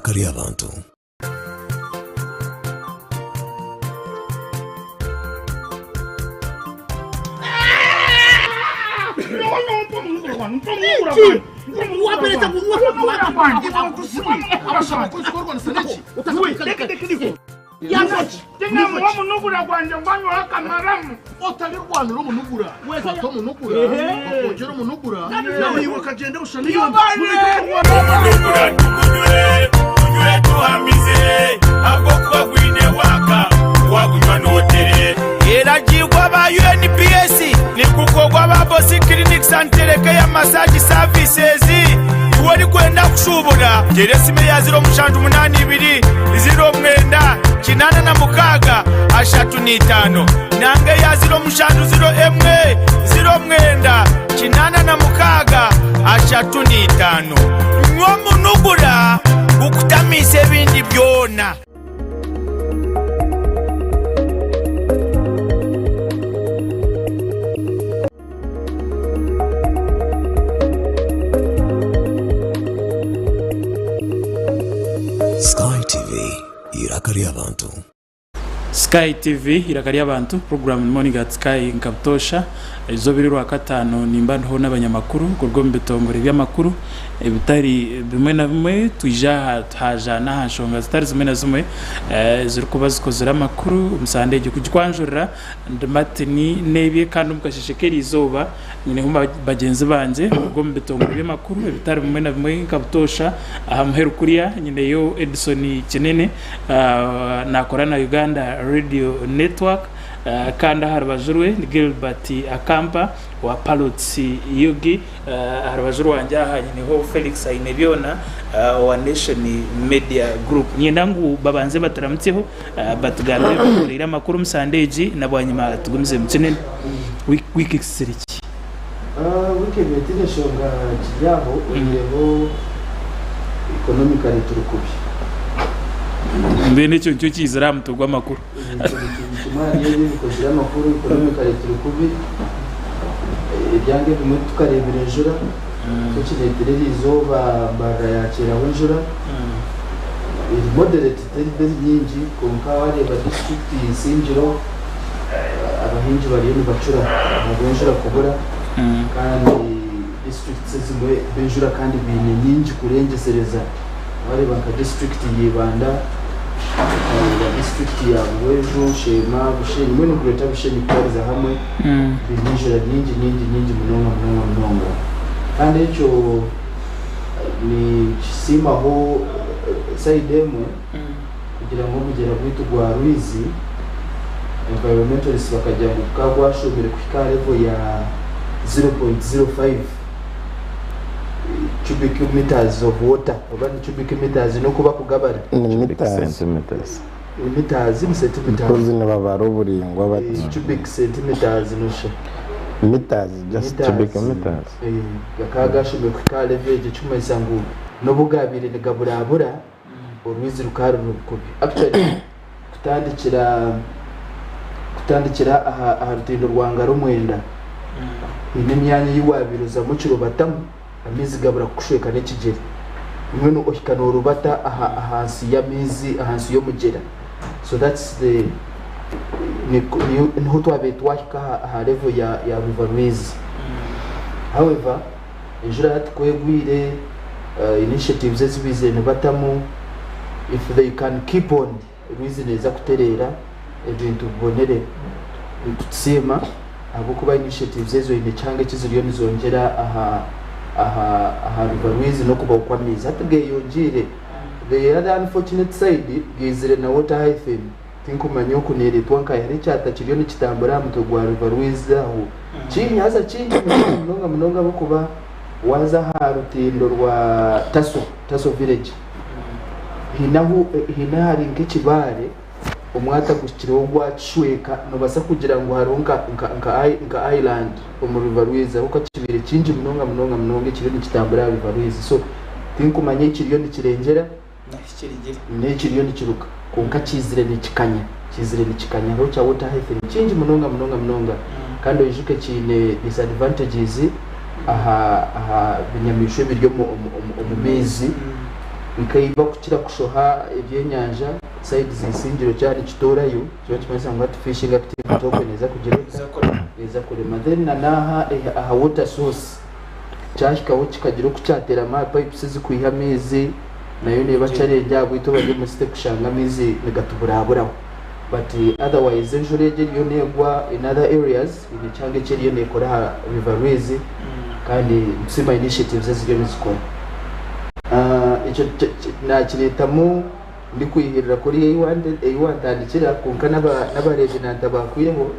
irakari abantu. Massage services wari kwenda kushubura geresime ya 082 0 kinana na mukaga ashatu n'itano nange ya 0 kinana na mukaga ashatu n'itano nwo munugura ukutamise ibindi byona. Irakari abantu. Sky TV irakari abantu program morning at Sky nkabtosha izo birirwa katano nimba nho n'abanyamakuru kurwo mbetongore by'amakuru bitari bimwe na bimwe tuja haja na hashonga zitari zimwe na zimwe ziri kubazikozera amakuru umusande cyo kujwanjurira ndamatini nebye kandi umukashishekeri izoba nyine huma bagenzi banje kurwo mbetongore by'amakuru bitari bimwe na bimwe nkabtosha ahamheru kuriya nyine yo Edison Kinene nakora na Uganda Radio Network kandi harabajurwe ni Gilbert Akampa wa Palotsi Yugi harabajuru wanje ahanye ho Felix Ainebiona wa Nation Media Group nyendangu babanze bataramutseho batuganire kurira makuru musandeji nabwanyima tugumize mukene wiki seriki wiki betine shonga kijyaho uyeho economically turukubi mbene cyo kizira mutugwa makuru kimari yewe bikozira makuru economically turukubi ibyange bimwe tukarebera ejura tukiretere izoba barayakira wenjura moderate teri nyingi konka wareba district Sinjiro abahinji bariyo bacura abenjura kubura kandi district zimwe benjura kandi bine nyingi kurengesereza wareba ka district yibanda district ya Bwejo Shema Busheni mwe no kureta Busheni kwariza hamwe binjira nyingi munonga kandi icyo ni sima ho saidemwe kugira ngo mugera kwitugwa Ruizi environmentalists bakajya mu kagwashomere ku level ya 0.05 cubic meters of water abantu cubic meters no kuba kugabara centimeters centimeters ne babaro buringwa bati cubic centimeters no she meters just cubic meters yakagashomere ku level ya cuma isangu no bugabire ne gaburabura Uruizi rukaru rukubi actually kutandikira aha rutindo rwanga rumwenda ine myanya yiwabiruza mu kiro batamu amizi gabura kushweka n'ikigeri imwe no ohikana urubata ahansi ya mizi ahansi yo mugera so that's the niho twabetwahika aha level ya River Ruizi. However ejura twegwire initiatives ezibize ne batamu if they can keep on Ruizi neza kuterera ebintu bonere tutsema abo kuba initiatives ezo ine change kiziriyo nizongera aha River Ruizi no kuba kwamiza atege yongire the other unfortunate side gizire na water hyphen tinkumanya ukunere twanka yari cyata kiriyo nikitambura mutogwa River Ruizi aho chini haza chini mnonga bokuba waza harutindo rwa Taso village hinahari nk'ikibare umwata gushyiraho gwacweka nobasa kugira ngo haronka nka island mu River Ruizi uko kibire kinji mnonga kiriyo nikitambura River Ruizi so tinkumanye kiriyo nikirengera n'ikiriyo nikiruka konka kizire nikikanya ro cya water hyphen kinji mnonga kandi ojuke kine disadvantages aha binyamisho biryo mu mezi bikaiba kukira kushoha ebyenyanja side zisingiro cyane kitorayo cyo kimeze ngo fishing activity tokeneza kugira neza kurema then naha aha water source cyashikaho kikagira kucyatera ama pipes zikuyiha amezi nayo neba cyarejya bwito baje mu site kushanga amezi negatuburaburaho but otherwise enjoreje yo negwa in other areas in change cyeriyo nekora ha riverways kandi nsima initiatives ziriyo nizikora icyo nakiretamu ndi kwihirira kuri A1 kunka n'abareginanta bakwiyeho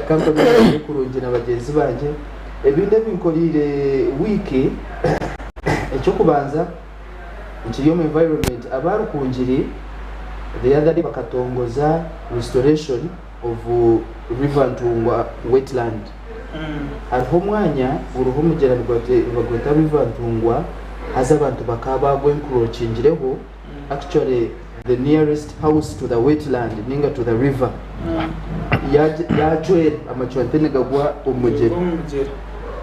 kampani yo kurungira abagenzi banje ebinde binkorire wiki icyo kubanza ikiriyo mu environment abarukungiri the other day bakatongoza restoration of river Ntungwa wetland hariho mwanya uruho mugerano rwagweta river Ntungwa haza abantu bakaba gwenkroachingireho actually the nearest house to the wetland ninga to the river yajwe amachwantene gagwa umugeri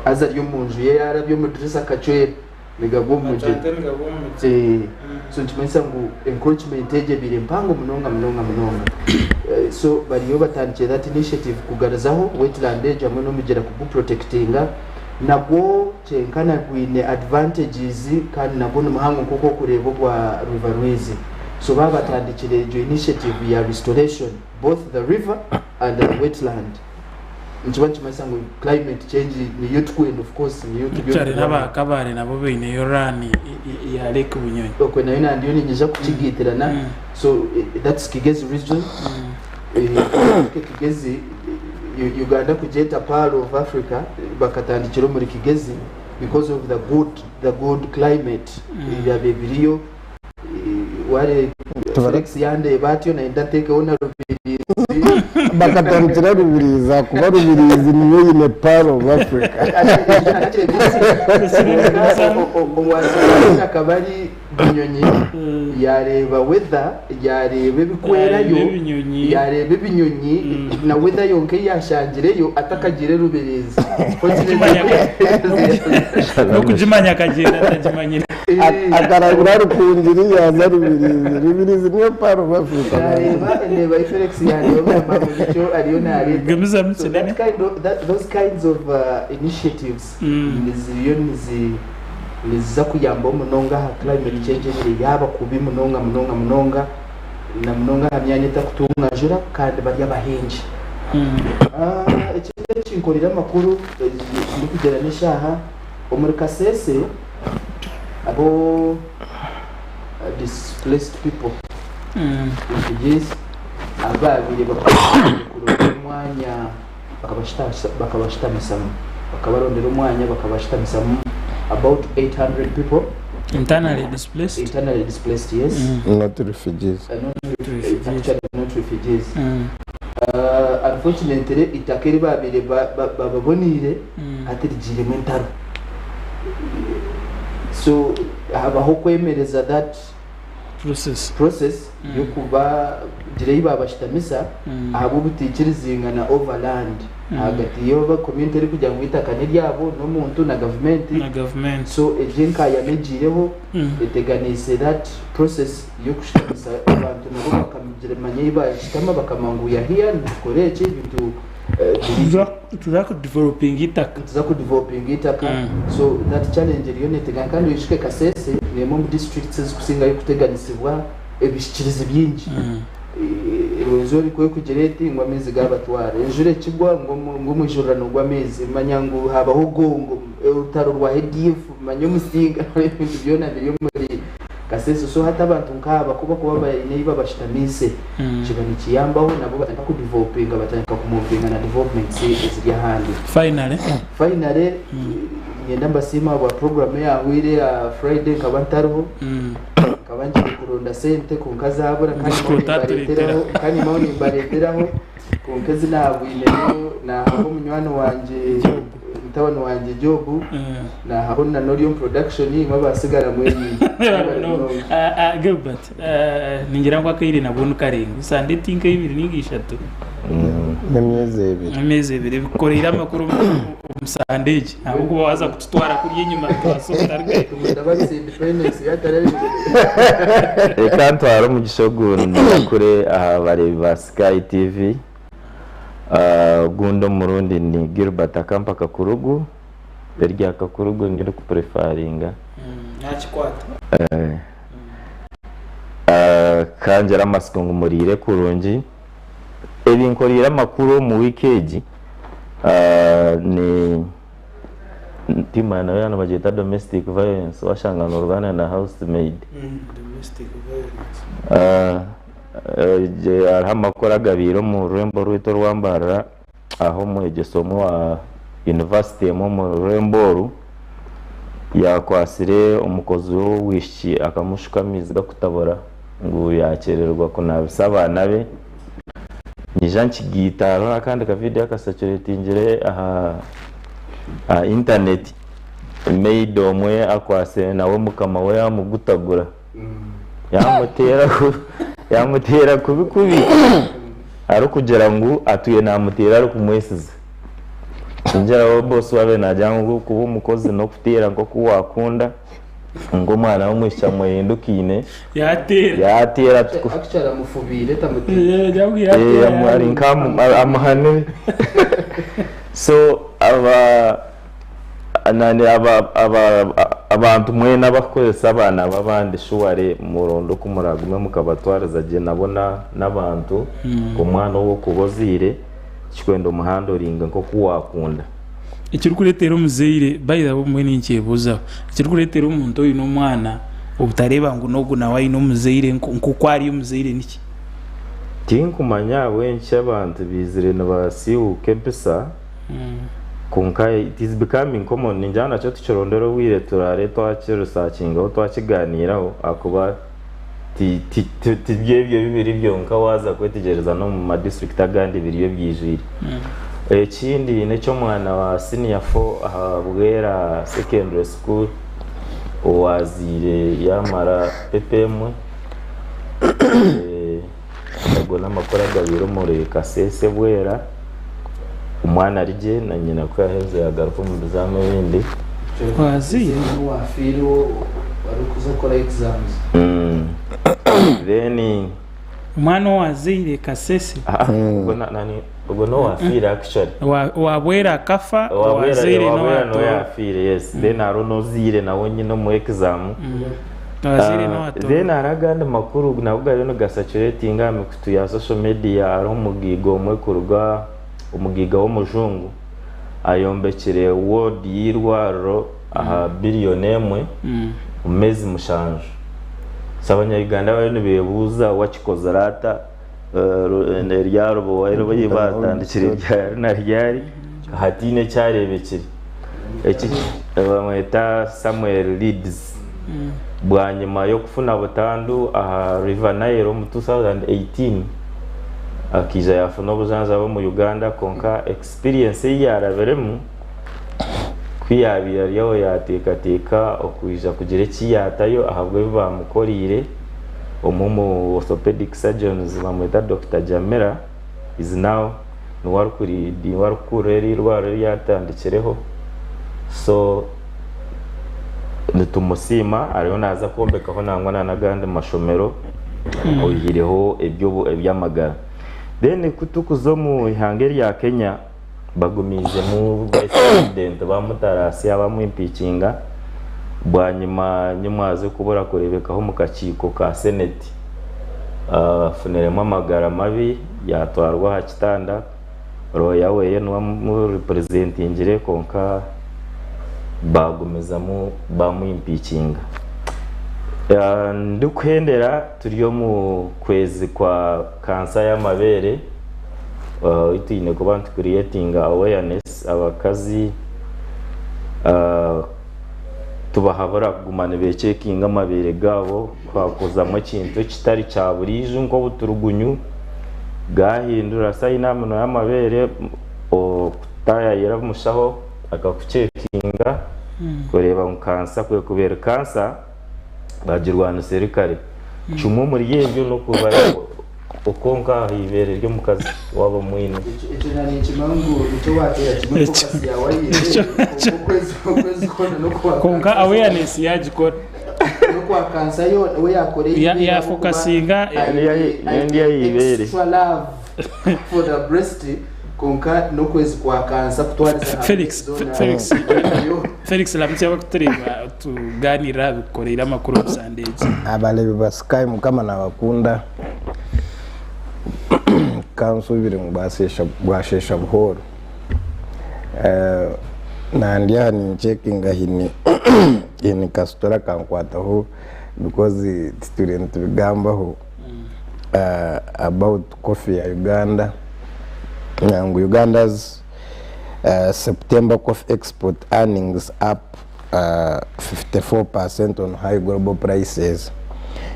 aza ryo munju ye yarabyo mudrisa kachwe nigagwa umugeri so ntimensa ngo encouragement eje bire mpango munonga so bariyo batandikira that initiative kugarazaho wetland eje amwe no mugera ku protectinga nabwo chenkana gwine advantages kandi nabwo n'umuhango kuko kureba kwa riverways so babatandikire jo initiative ya restoration both the river and the wetland nchibanchi masango climate change ni youth and of course ni youth cyari n'abakabare nabo bene yorani ya lake Bunyonyi okwe nayo nandiyo ninjija kukigitirana so that's Kigezi region Kigezi Uganda kujeta part of Africa bakatandikira muri Kigezi because of the good climate ya bebiriyo wale Felix yande batyo na indateke ona rubirizi bakatandikira rubiriza kuba rubirizi niyo yine part of Africa akabari Bunyonyi yareba weather yareba bikwerayo yareba ibinyonyi na weather yonke yashangireyo atakagire rubirizi no kujimanya akagenda atajimanyira akaragura rukungiri yaza rubirizi niyo part of Africa yareba Felix yande bamamazo ariyo nari gamiza mutsinene those kinds of initiatives niza kuyamba umunonga ha climate change ni yaba kubi munonga na munonga hamyanya takutunga jura kandi bari abahinji ikindi kinkorira amakuru ndi kugera nishaha umuri Kasese abo displaced people refugees ababiri bakuru mwanya bakabashitamisamo bakabarondera umwanya bakabashitamisamo about 800 people internally displaced yes not refugees actually not refugees unfortunately itakeri babiri bababonire atirigire mentaro so habaho kwemereza that process yo kuba direi babashitamisa abo butikirizinga na overland hagati yo community iri kujya mwitakane ryabo no muntu na government so ejenka yamejireho eteganise that process yo kushitamisa abantu nabo bakamugire manye ibashitama bakamanguya here nikoreche bintu tuza developing itaka so that challenge iriyo neteganya kandi wishike Kasese ni mu districts zikusinga yo kuteganisibwa ebishikirize byinji ezo bikoye kugereti ngo amezi gabatwara enjure kigwa ngo mujurano gw'amezi manyangu habaho gongo utaro rwa hedif manyo musinga ibintu byona biri muri Kasese so hata abantu nkaba kuba bayine babashitamise kigani kiyambaho nabo bataka ku developing bataka kumuvinga na development ziri handi finally ngenda mbasima wa program ya wire ya Friday kabantaro kabanje kuronda sente kunkazabura kandi mauni bareteraho kunkezi nabwine na habo munywano wanje mtawano wanje jobu na habona norium production mabasigara mwenyi Gilbert ningira ngo akayire nabunu karenga sande tinka ibiri nigishatu nemyeze ibiri bikorera amakuru Musandege ahubwo waza kututwara kuri inyuma twasota rwe ndabazi independence yatarari reka ntwara mu gishogundo kure aha bareba ba Sky TV gundo murundi ni Gilbert Akampa Kakurugu berya Kakurugu ngire ku prefaringa ntakikwata kanjera amasiko ngumurire kurungi ebinkorira amakuru mu weekend ni timana yana bagita domestic violence washangana urubana na housemaid domestic violence aramakora gabiro mu Rembo rwito rwambara aho mu egesomo wa university mu Rembo yakwasire umukozi wishi akamushukamiza kutabora ngo yakererwa kunabisabana be Nijan chigitaro akandi ka video akasaturatingire aha internet made omwe akwase nawe mukama we yamugutagura yamutera kubikubi ari kugira ngo atuye namutera ari kumwesiza injara wo boss wabe najyango kuba umukozi no kutera ngo kuwakunda ngo mwana w'umwisha muhindukine yatera actually amufubire tamutera mwari nkamu amahane so abantu mwe n'abakozesa abana babandi shuware murondo kumuragume mukabatwariza je nabona n'abantu umwana wo kubozire kikwendo muhando ringa nko kuwakunda ikirukuretera umuzeire bayira bo mwe n'inkebuza ikirukuretera umuntu uyu n'umwana ubutareba ngo nogu nawe ino muzeire nko kwari umuzeire niki tinkumanya wenshi abantu bizire n'abasiu kempesa kunka it is becoming common ninjana cyo tuchorondero wire turare twakira sakinga aho twakiganiraho akuba tibyebyo bibiri byo nka waza kwetegereza no mu ma district agandi biriyo byijiri ekindi necyo mwana wa senior 4 ahabwera secondary school wazire yamara PPM ngo namakora gabiro muri kasese bwera umwana arije na nyina ko yaheze yagaruka mu bizame bindi waziye wafiro barukuza kora exams then umwana wazire kasese ubwo no wafira actually wabwera kafa wazire no yafira yes then arono zire nawo nyine mu exam wazire no ato then araganda makuru nabwo rero gasaturating amikutu ya social media aho mugigo mwe kuruga umugiga wo mujungu ayombekere word yirwaro aha billion emwe umezi mushanje sabanya Uganda bari bebuza wakikoza rata ryaro bo rero batandikire na ryari hatine cyarebekire iki bamweta Samuel Leeds bwanyuma yo kufuna butandu aha River Nile mu 2018 akija yafuna ubuzanza bo mu Uganda konka experience yaraberemu kwiyabira ryo yatekateka okwija kugira ikiyatayo ahabwe bamukorire umumu orthopedic surgeons bamwita Dr. Jamera is now warkureri rwaro yatandikireho so nitumusima ariyo naza kombekaho nangwana na gande mashomero oyireho ebyo ebyamagara then kutukuzo mu ihange rya Kenya bagumize mu vice president bamutarasi abamu impeachinga bwanyuma nyumaze kubura kurebekaho mu kaciko ka senate funeremo amagara mabi yatwarwa hakitanda roya weye no mu representingire konka bagumeza mu bamu impeachinga ndukhendera turiyo mu kwezi kwa kansa y'amabere itine ko bantu creating awareness abakazi tubahabura kugumana beceking amabere gabo kwakozamo kintu kitari cya burije nko buturugunyu gahindura sayinamano y'amabere kutaya yaramushaho akakucekinga kureba mu kansa kwe kubera kansa bagirwana serikali cumu muri yebyo no kuba ukonka ibere ryo mukazi wabo mwino icyo nani ikimangu icyo watera kimwe focus yawe ukwezi kona no kwa konka awareness yagikora no kwa kansa yo we yakoreye ya focusinga ndiye ibere extra love for the breast konka no kwezi kwa kansa kutwariza Felix lamutse bakutureba tuganira bikorera amakuru Sunday abalebi ba Sky mukama nabakunda kansubire mu bashesha buhoro nandiya ni checking ahini in kastora kankwataho because student bigambaho about coffee ya Uganda and Uganda's September coffee export earnings up 54% on high global prices.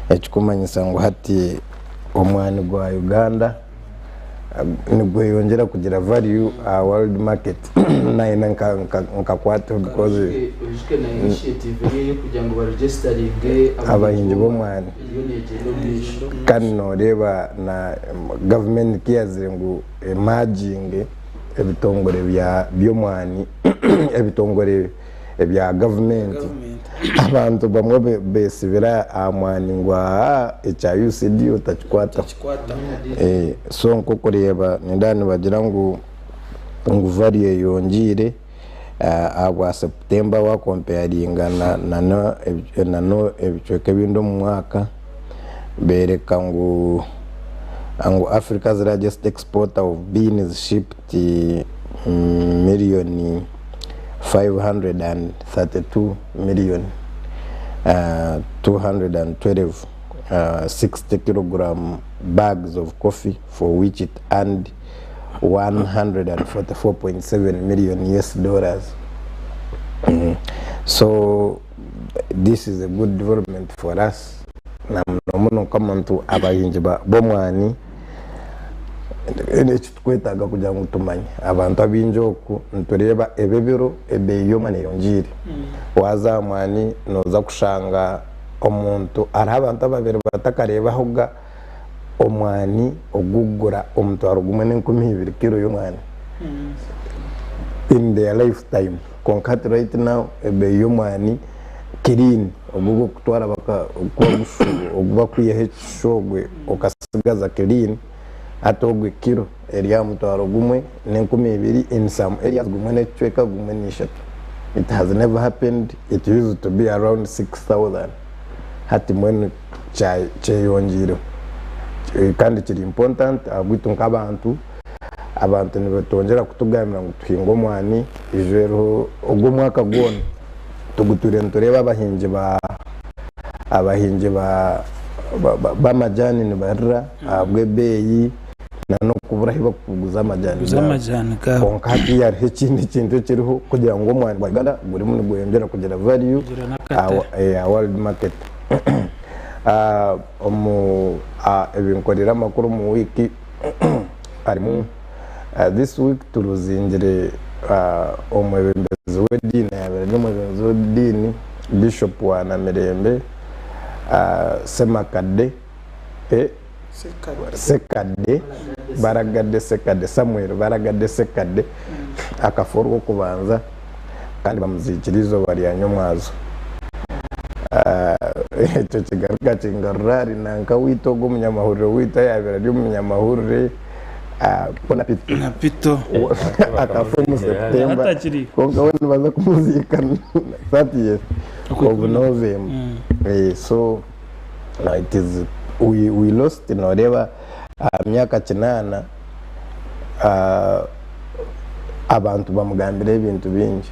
Ekikumanyisa ngo hati omwani gwa Uganda nibwo yongera kugira value world market na nkakwata because initiative yo kugira ngo baregistering abahinji bomwani kandi noreba na government kiyazire ngo emerging ebitongore by'omwani ebitongore ebya government abantu bamwe besibira amwani ngwa echa UCD utachikwata so nko kureba ndani bagira ngo value yongire agwa September wa comparinga na no ebicoke bindo mu mwaka bereka ngo Africa's largest exporter of beans shipped million 532 million 212 60 kilogram bags of coffee, for which it earned $144.7 million US. So this is a good development for us. Na muno kama mtu abahinji bomwani ekikwetaga kugira ngo tumanye abantu abinjoku ntureba ebebiro ebeyo mane yongire wazamwani noza kushanga omuntu ari abantu ababere batakareba hoga omwani ogugura omuntu arugumwe n'2 kilo y'omwani in their lifetime. Concat right now ebeyo mwani clean ogugo kutwara baka oguba kwiyeheshogwe okasigaza clean atogwe kilo area mutwaro gumwe n'2 in some areas gumwe necweka gumwe nishat. It has never happened. It used to be around 6,000 hati mwene cheyonjiro kandi kiri important agwitunka abantu nibatongera kutugamira ngo tuhingo mwani ijero ubwo mwaka gone tuguture ntureba abahinje ba majani ni barra abwe beyi nano kubura hiba kuguza amajani ka onkati yari hekindi kintu kiriho kugira ngo mwani baganda buri muntu bwengera kugira value world market. Ebinkorera amakuru mu wiki arimo this week turuzingire omwebembezi w'edini n'omwebembezi w'edini Bishop wa Namirembe Semakadde Sekadde Baragadde Sekadde Samuel Baragadde Sekadde akaforo kubanza kandi bamuzikirizo bari yanyomwazo icyo kigaruka kingarari nanka witogo umunyamahuriro wita yabera ryo umunyamahurire bona pito akafumu September konga wone baza kumuzikana 30th of November. So it is we lost in whatever myaka kinana abantu bamugambira ibintu bingi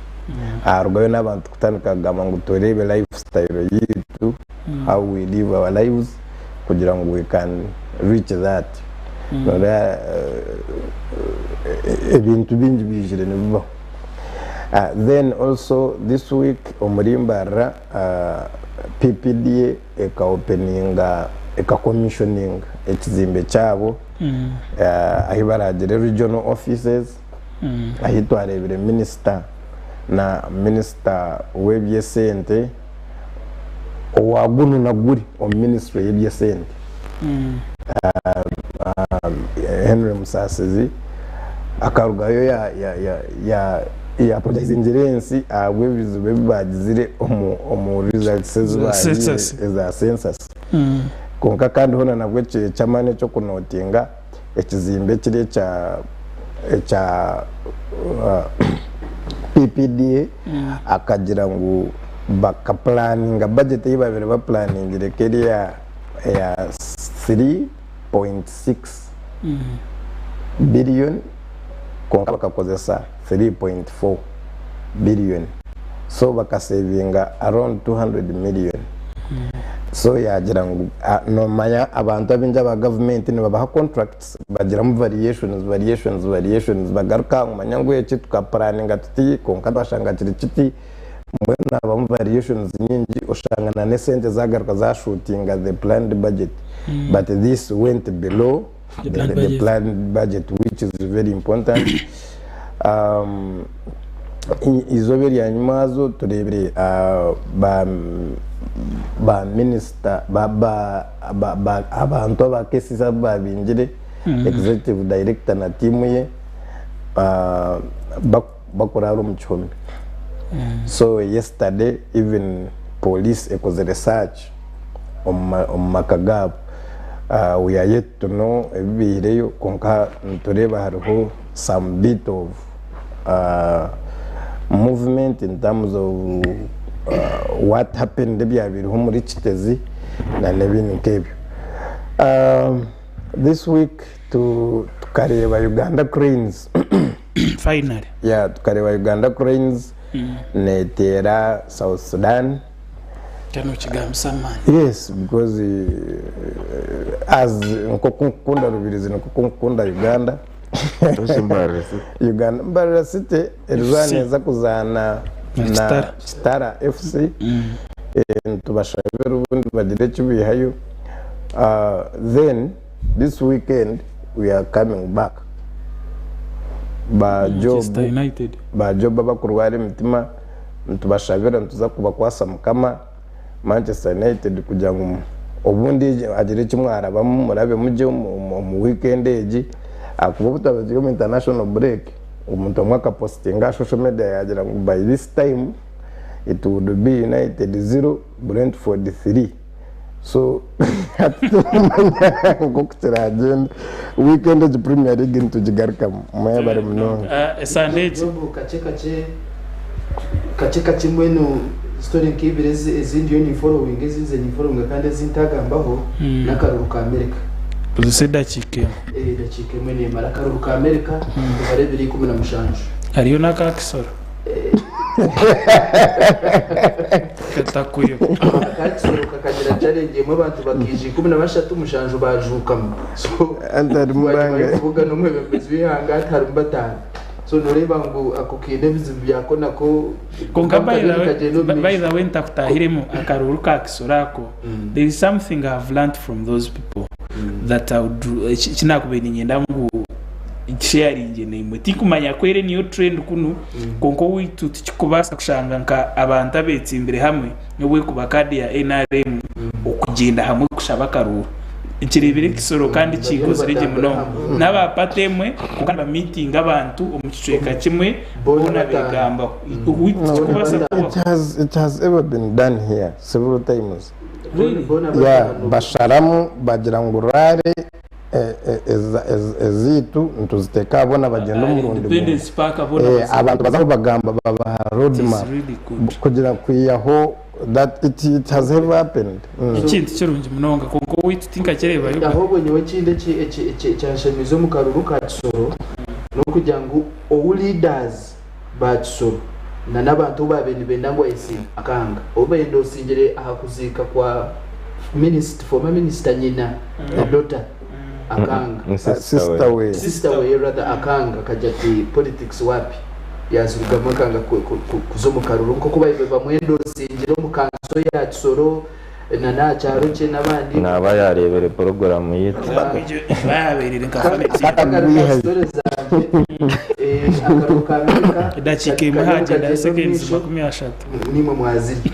arugayo n'abantu kutandika gama ngo turebe lifestyle yitu how we live our lives kugira ngo we can reach that. Ebintu bingi bijire nibo. Then also this week omurimbara PPDA eka commissioning ekizimbe cyabo ahibaragire regional offices ahitwarebere minister na minister w'ebyesente owagunu naguri o ministry y'ebyesente Henry Musasizi akarugayo ya project ingerency abwebizo bebagizire omu results za census konka kandi hona nabwo cyamane cyo kunotinga ekizimbe kiri cya PPDA akagira ngo baka planning budget y'ibabere ba planning rekeri ya 3.6 billion konka bakakozesa 3.4 billion so bakasavinga around 200 million so yagira ngo no maya abantu abinja ba government ni babaha contracts bagira mu variations bagaruka mu manyango y'iki tukaplaninga tuti konka bashanga kiti mbona aba mu variations nyingi ushangana ne sente zagaruka za shooting the planned budget but this went below the planned budget, which is very important. Izoberi anyumazo turebere ba minister abantu abakesisa babinjire executive director na timu ye bakora mu chombe. So yesterday even police ekoze research on Makagab. We are yet to know ebireyo konka ntureba hariho some bit of movement in terms of what happened byabiriho muri Kitezi na nebintu nkebyo. This week tukareba Uganda Cranes finally. Yeah, tukareba Uganda Cranes netera South Sudan. Yes, because as nkukunda rubirizi nkukunda Uganda Uganda Mbarara City erzaneza kuzana na Stara FC tubashabera ubundi bagire kibihayo. Then this weekend we are coming back Manchester United bajoba bakurware mitima tubashabera ntuza kuba kwasa mukama Manchester United kugira ngo obundi agire kimwara bamurabe muje mu weekend eji akubuta baziyo mu international break umuntu mwaka postinga social media yagira ngo by this time it would be United 0 Brentford 3. So ngokutira agenda weekend of Premier League ntujigaruka moya bari muno Sunday kache mwenu story nk'ibirezi ezindi yo ni following ezize ni following kandi zintagambaho n'akaruruka America uziseda chike dachike mwene mara akaruruka America barebere 17 ariyo nakakisoro katakuyo akakisoro kakagira challenge mu bantu bakije 13 mushanju bajukamo so andari mubanga kuvuga no mwe bezwi hanga atarumbatana. So noreba ngo akokinde byako nako by the way ntakutahiremo akaruruka kisorako. There is something I've learned from those people that I would do kinakubeni nyenda ngo sharing name tikumanya kwere niyo trend kuno konko witu tikubasa kushanga nka abantu abetse imbere hamwe nobwe kubakadi ya NRM okugenda hamwe kushaba karuru ikirebere kisoro kandi kigozirege muno n'abapatemwe kukaba meeting abantu omukicweka kimwe bona begamba it has ever been done here several times. Yeah, basharamu bagira ngurare ezitu ntuziteka abona bagenda umurundi abantu bazaho bagamba baba roadmap kugira kwiyaho that it has ever happened. Ikintu kirungi munonga konko witu tinka kireba yo ahubwo nyewe kinde cyashamizo mu karuru ka Kisoro no kugira ngo all leaders ba Kisoro na nabantu babeni bendangwa isi akanga obendo singire ahakuzika kwa former minister nyina na daughter akanga sister way rather akanga kajati politics wapi yazurugamo kanga kuzo mu karuru nko kuba ibeba mwendo singiro mu kanso ya Kisoro na cyaro cye nabandi naba yarebere program yitwa bayaberere akaruka America konka idakika imwe hagenda seconds 30 nimwe mwaziri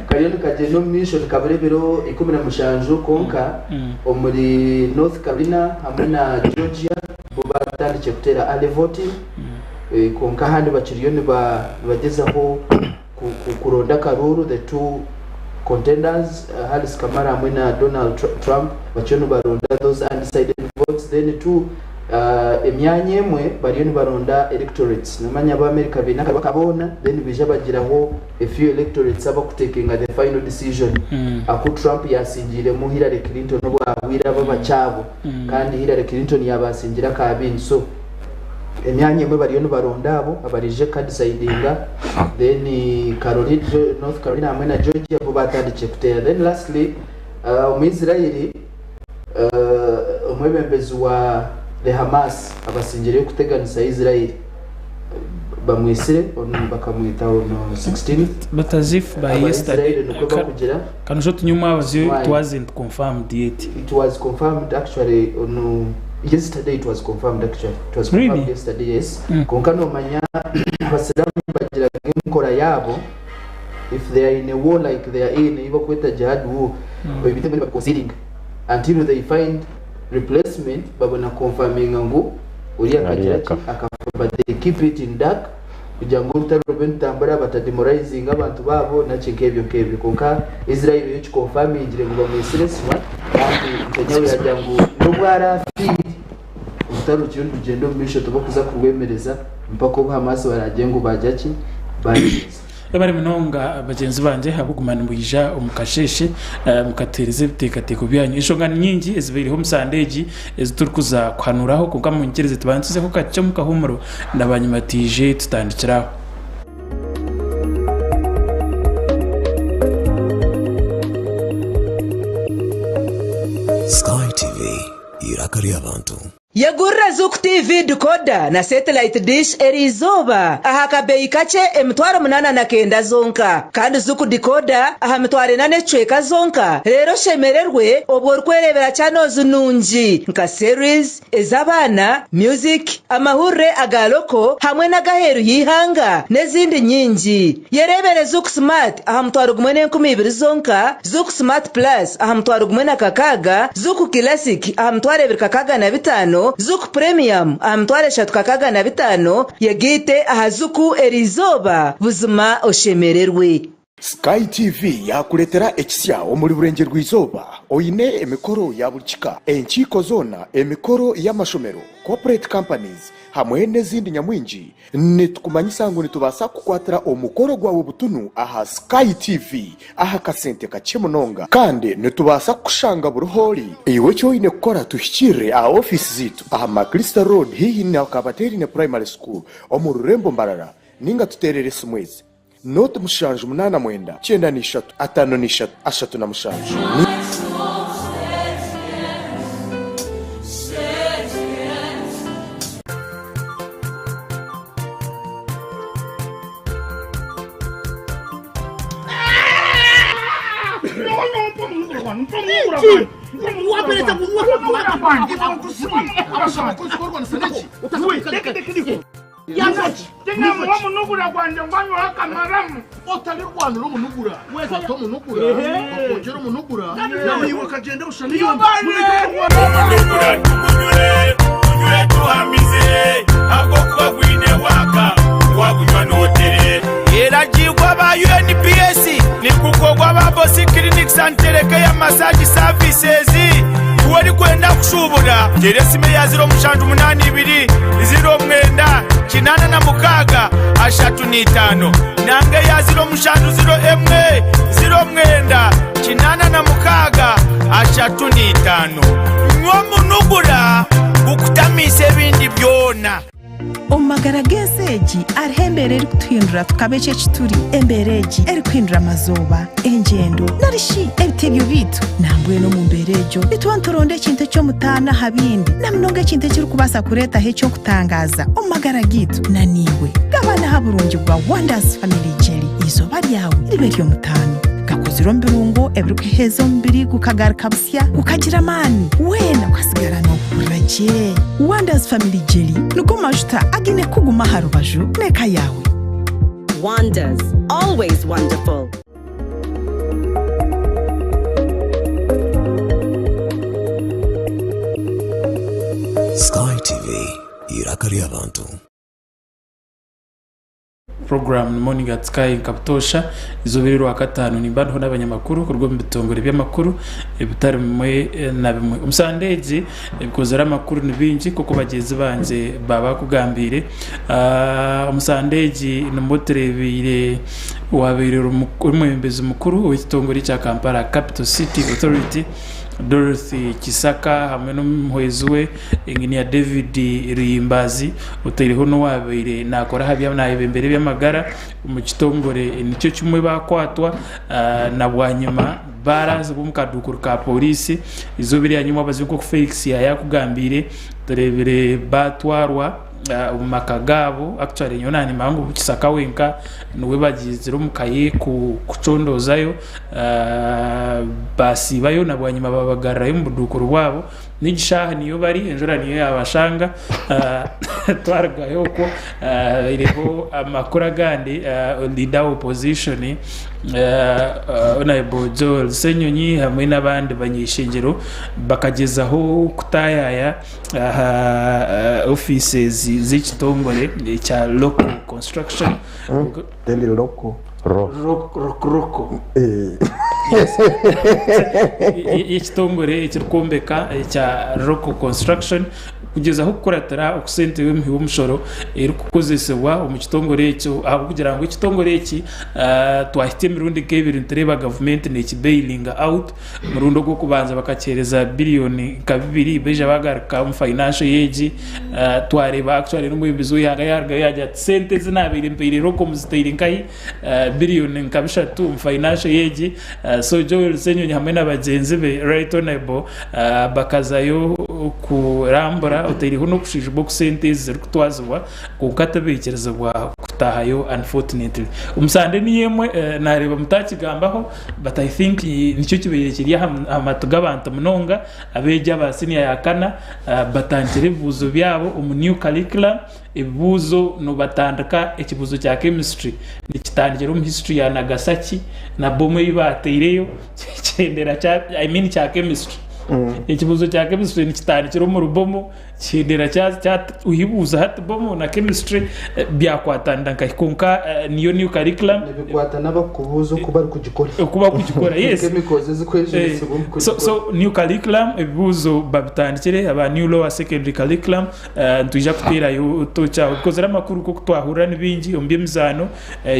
kariyo kageno mission kaburebero 17 konka omuri North Carolina hamwe na Georgia bo batandike kutera early voting konka handi bakiriyo ni bagezaho kuronda karuru the two contenders Harris Kamara hamwe na Donald Trump bakiriyo baronda those undecided votes then two emyanya emwe bariyo baronda electorates namanya ba America binaka bakabona then bija bagiraho a few electorates aba kutekinga the final decision aku Trump yasinjire mu Hillary Clinton no bwabwira babachabo kandi Hillary Clinton yabasingira kabin so emyanya emwe bariyo baronda abo abarije ka decidinga then Carolina North Carolina hamwe na Georgia bo batandike kutera then lastly mu Israeli umwebembezi wa the Hamas abasinjire kuteganisa Israel bamwisire bakamwita ono 16 but as if by yesterday kanusho tunyuma it wasn't confirmed yet. It was confirmed actually on yesterday. It was confirmed actually. It was confirmed really? Yesterday, yes. Konkano manya abasilamu bagira nkora yabo if they are in a war like they are in ibo kweta jihad war babiteme bakonsiding until they find replacement babona confirming ngo uri akagira akafa they keep it in dark kugira ngo utarobent tambara batademoralizing abantu babo na chekebyo kebyo konka Israel yo confirming ngire ngo bamwisire swa kandi tenyewe yajya ngo nubwara feed utarukiyo ndugendo mbisho tubakuza kuwemereza mpako Hamas baragiye ngo bajyaki bari bari minonga abagenzi banje habugumana mbuyija umukasheshe mukatereze bitekateko byanyu ishongana nyingi ezibiriho musandeji eziturikuza kwanuraho kuko mungereze tubanzize ko kacho mukahumuro ndabanyimatije tutandikiraho Sky TV irakari abantu. Yagurra Zuku TV decoder na satellite dish erizoba aha kabeyi kace emitwaro 89 zonka kandi Zuku decoder aha mitwaro 4 zonka rero shemererwe obwo rwerebera channels nungi nka series ezabana music amahure agaloko hamwe na gaheru yihanga nezindi nyingi yerebere Zuku Smart aha mitwaro 12 zonka Zuku Smart Plus aha mitwaro 16 Zuku Classic aha mitwaro 25 Zuku Premium amtware shatukakaga na 5 yagite aha Zuku erizoba buzima oshemererwe. Sky TV yakuletera ekisya omuli burenge rwizoba oyine emikoro ya burkika enkiko zona emikoro y'amashomero corporate companies hamwe n'ezindi nyamwingi nitukumanyisa ngo nitubasa kukwatira omukoro gwawe butunu aha Sky TV aha kasente kachemunonga kandi nitubasa kushanga buruhori iwe cyo ine kukora tushikire aha office zitu aha Makrista Road hihi na Kabateri na Primary School omururembo mbarara ninga tuterere simwezi Note mushanju 89 93 53 ashatu na mushanju Tenga mwa munugura kwanje mbanyo akamaramu otali rwanda no munugura weza to munugura okongera munugura nawe iwe kagenda ushaniyo munugura tunywe tuhamize abo kwagwine waka wagunywa notere era jigwa ba UNPS ni kukogwa ba bosi clinics antereke ya massage services wari kwenda kushubura jeresime ya 082 0 kinana na mukaga ashatu nitano nange ya 0 kinana na mukaga ashatu nitano nwo munugura ukutamise bindi byona Omagarageseji arhembere eri kutuhindura tukabeche chituri embereji eri kuhindura mazoba engendo narishi ebitebyo bitu nambwe no mumberejo bitwantoronde kintu cyo mutana habindi namnonge kintu kiri kubasa kureta hecho kutangaza omagaragitu naniwe gabana haburungi bwa Wonders Family Jelly izoba ryawe ribe ryo mutano kuzira mbirungo ebiri kwiheza omubiri gukagaruka busya ukagira amani wena ukasigara n'okurage Wonders Family Jelly nuko majuta agine kuguma harubaju neka yawe Wonders, always wonderful. Sky TV irakari abantu. Program Morning at Sky Kaptosha izobiriro akatano ni bando n'abanyamakuru kurwo mbitongore by'amakuru bitari mwe na bimwe umsandeje Ebikozire amakuru nibinji kuko bageze banje baba kugambire umsandeje n'umuterebire wabiriro umwembezi mukuru w'itongore cya Kampala Capital City Authority Dorothy Kisaka hamwe n'umuhezi we Engineer David Rimbazi utiriho no wabire nakora habya naye mbere by'amagara mu kitongore nicyo kimwe bakwatwa na bwanyuma baraza bumukadukuru ka polisi izobiri yanyuma baziko Felix yakugambire turebere batwarwa umakagabo actually nyonani mangu Kisaka wenka nuwe bagizira umukaye kucondozayo basi bayo nabwanyuma babagarra mu budukuru wabo nigishaha niyo bari enjora niyo yabashanga twarga yoko irebo amakuru agandi leader opposition ona bojo senyonyi hamwe nabandi banyishingiro bakagezaho kutayaya offices z'ikitongore cya local construction tele local roko ikitongore kirikombeka cya local construction kugeza aho kuratara okusente w'umushoro eri kukozesebwa mu kitongore cyo aho kugira ngo ikitongore iki twahite mirundi kebiri ntereba government ne bailing out murundo gwo kubanza bakacereza billion kabiri beje bagaruka mu financial yeji twareba actually no mubizo yajya sente zinabiri mbere roko muziteiring kai billion nkabishatu mu financial yeji so Joel Senyonyi hamwe n'abagenzi be right honorable bakazayo kurambura utiriho no kushijbo kusente ziri kutwazwa kukatabikiriza bwa kutahayo unfortunately umsande ni yemwe nareba mutakigambaho but I think nicyo kibere kiri amatuga abantu munonga abeje abasinya yakana batangire buzo byabo new curriculum ibibuzo no batandika ikibuzo cya chemistry nikitangire mu history ya Nagasaki na bomwe ibateireyo cyendera cya cya chemistry ikibuzo cya chemistry nikitangire mu rubomo cyendera cya uhibuza hata bomo na chemistry byakwatanda nkakonka niyo new curriculum bikwata nabakubuzo kuba kugikora yes chemicals zikweje so new curriculum ibibuzo babitandikire aba new lower secondary curriculum tuija kutera yo tocha Ebikozire amakuru ko twahura n'ibingi ombye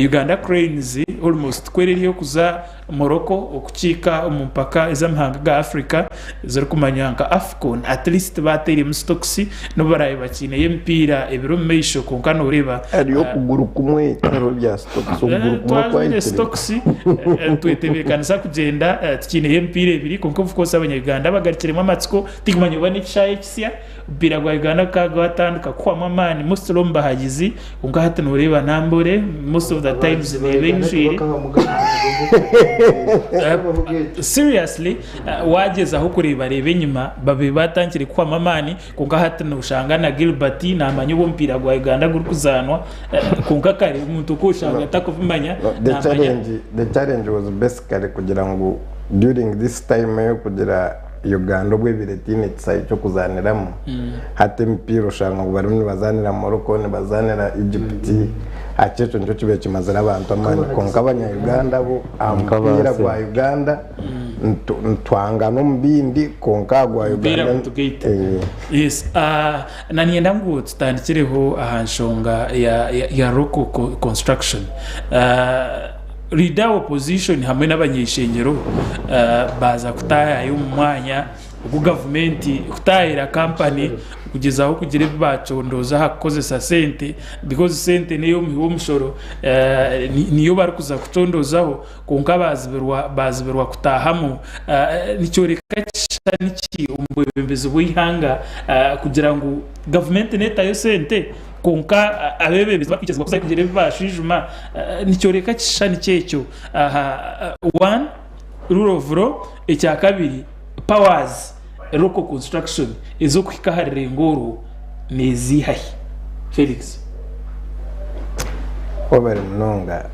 Uganda Cranes almost kwereriyo kuza Morocco okukika umupaka ezamhanga ga Africa ziri kumanyanga Afcon at least batere mu stocks no baraye bakine yempira ebiro meisho konkano ureba ariyo kuguru kumwe taro bya stocks uguru kumwe kwa stocks twetebekana kugenda tikine yempira ebiri konko of course abanyarwanda bagarikiremo amatsiko tigmanyo bane kishaye kisya bira gwa Uganda kaga atandika kwa mamani musturomba hagizi ungahata ureba nambore most of the times nebenjiri seriously wageza aho kureba rebe nyuma babe batangire kwa mamani kungahata ushanga na Gilbert na amanyo bompira gwa Uganda guri kuzanwa kungakari umuntu ko ushanga takuvumanya the challenge was basically kugira ngo during this time yo kugira Uganda bwe biretine tsaye cyo kuzaniramo hate mpiro ushanga ngo barumwe bazanira Morocco ne bazanira Egypt achecho ncho kibe kimazira abantu amani konka abanya Uganda bo ampira gwa Uganda ntwanga no mbindi konka gwa Uganda yes nanienda ngo tutandikireho ahanshonga ya local construction leader opposition hamwe n'abanyeshengero baza kutaya yo mwanya ubu government kutayira company kugeza aho kugira bacondoza hakozesa sente because sente niyo mushoro niyo bari kuza kucondozaho konka bazibirwa kutahamo nicyo reka niki umbembezi bwihanga kugira ngo government neta yo sente konka abebe bizakugeza kuza kugira bashijuma nicyo reka kishani cyecyo one rurovuro icya kabiri powers local construction izo kwikaharira ingoro nizihaye Felix obere mnonga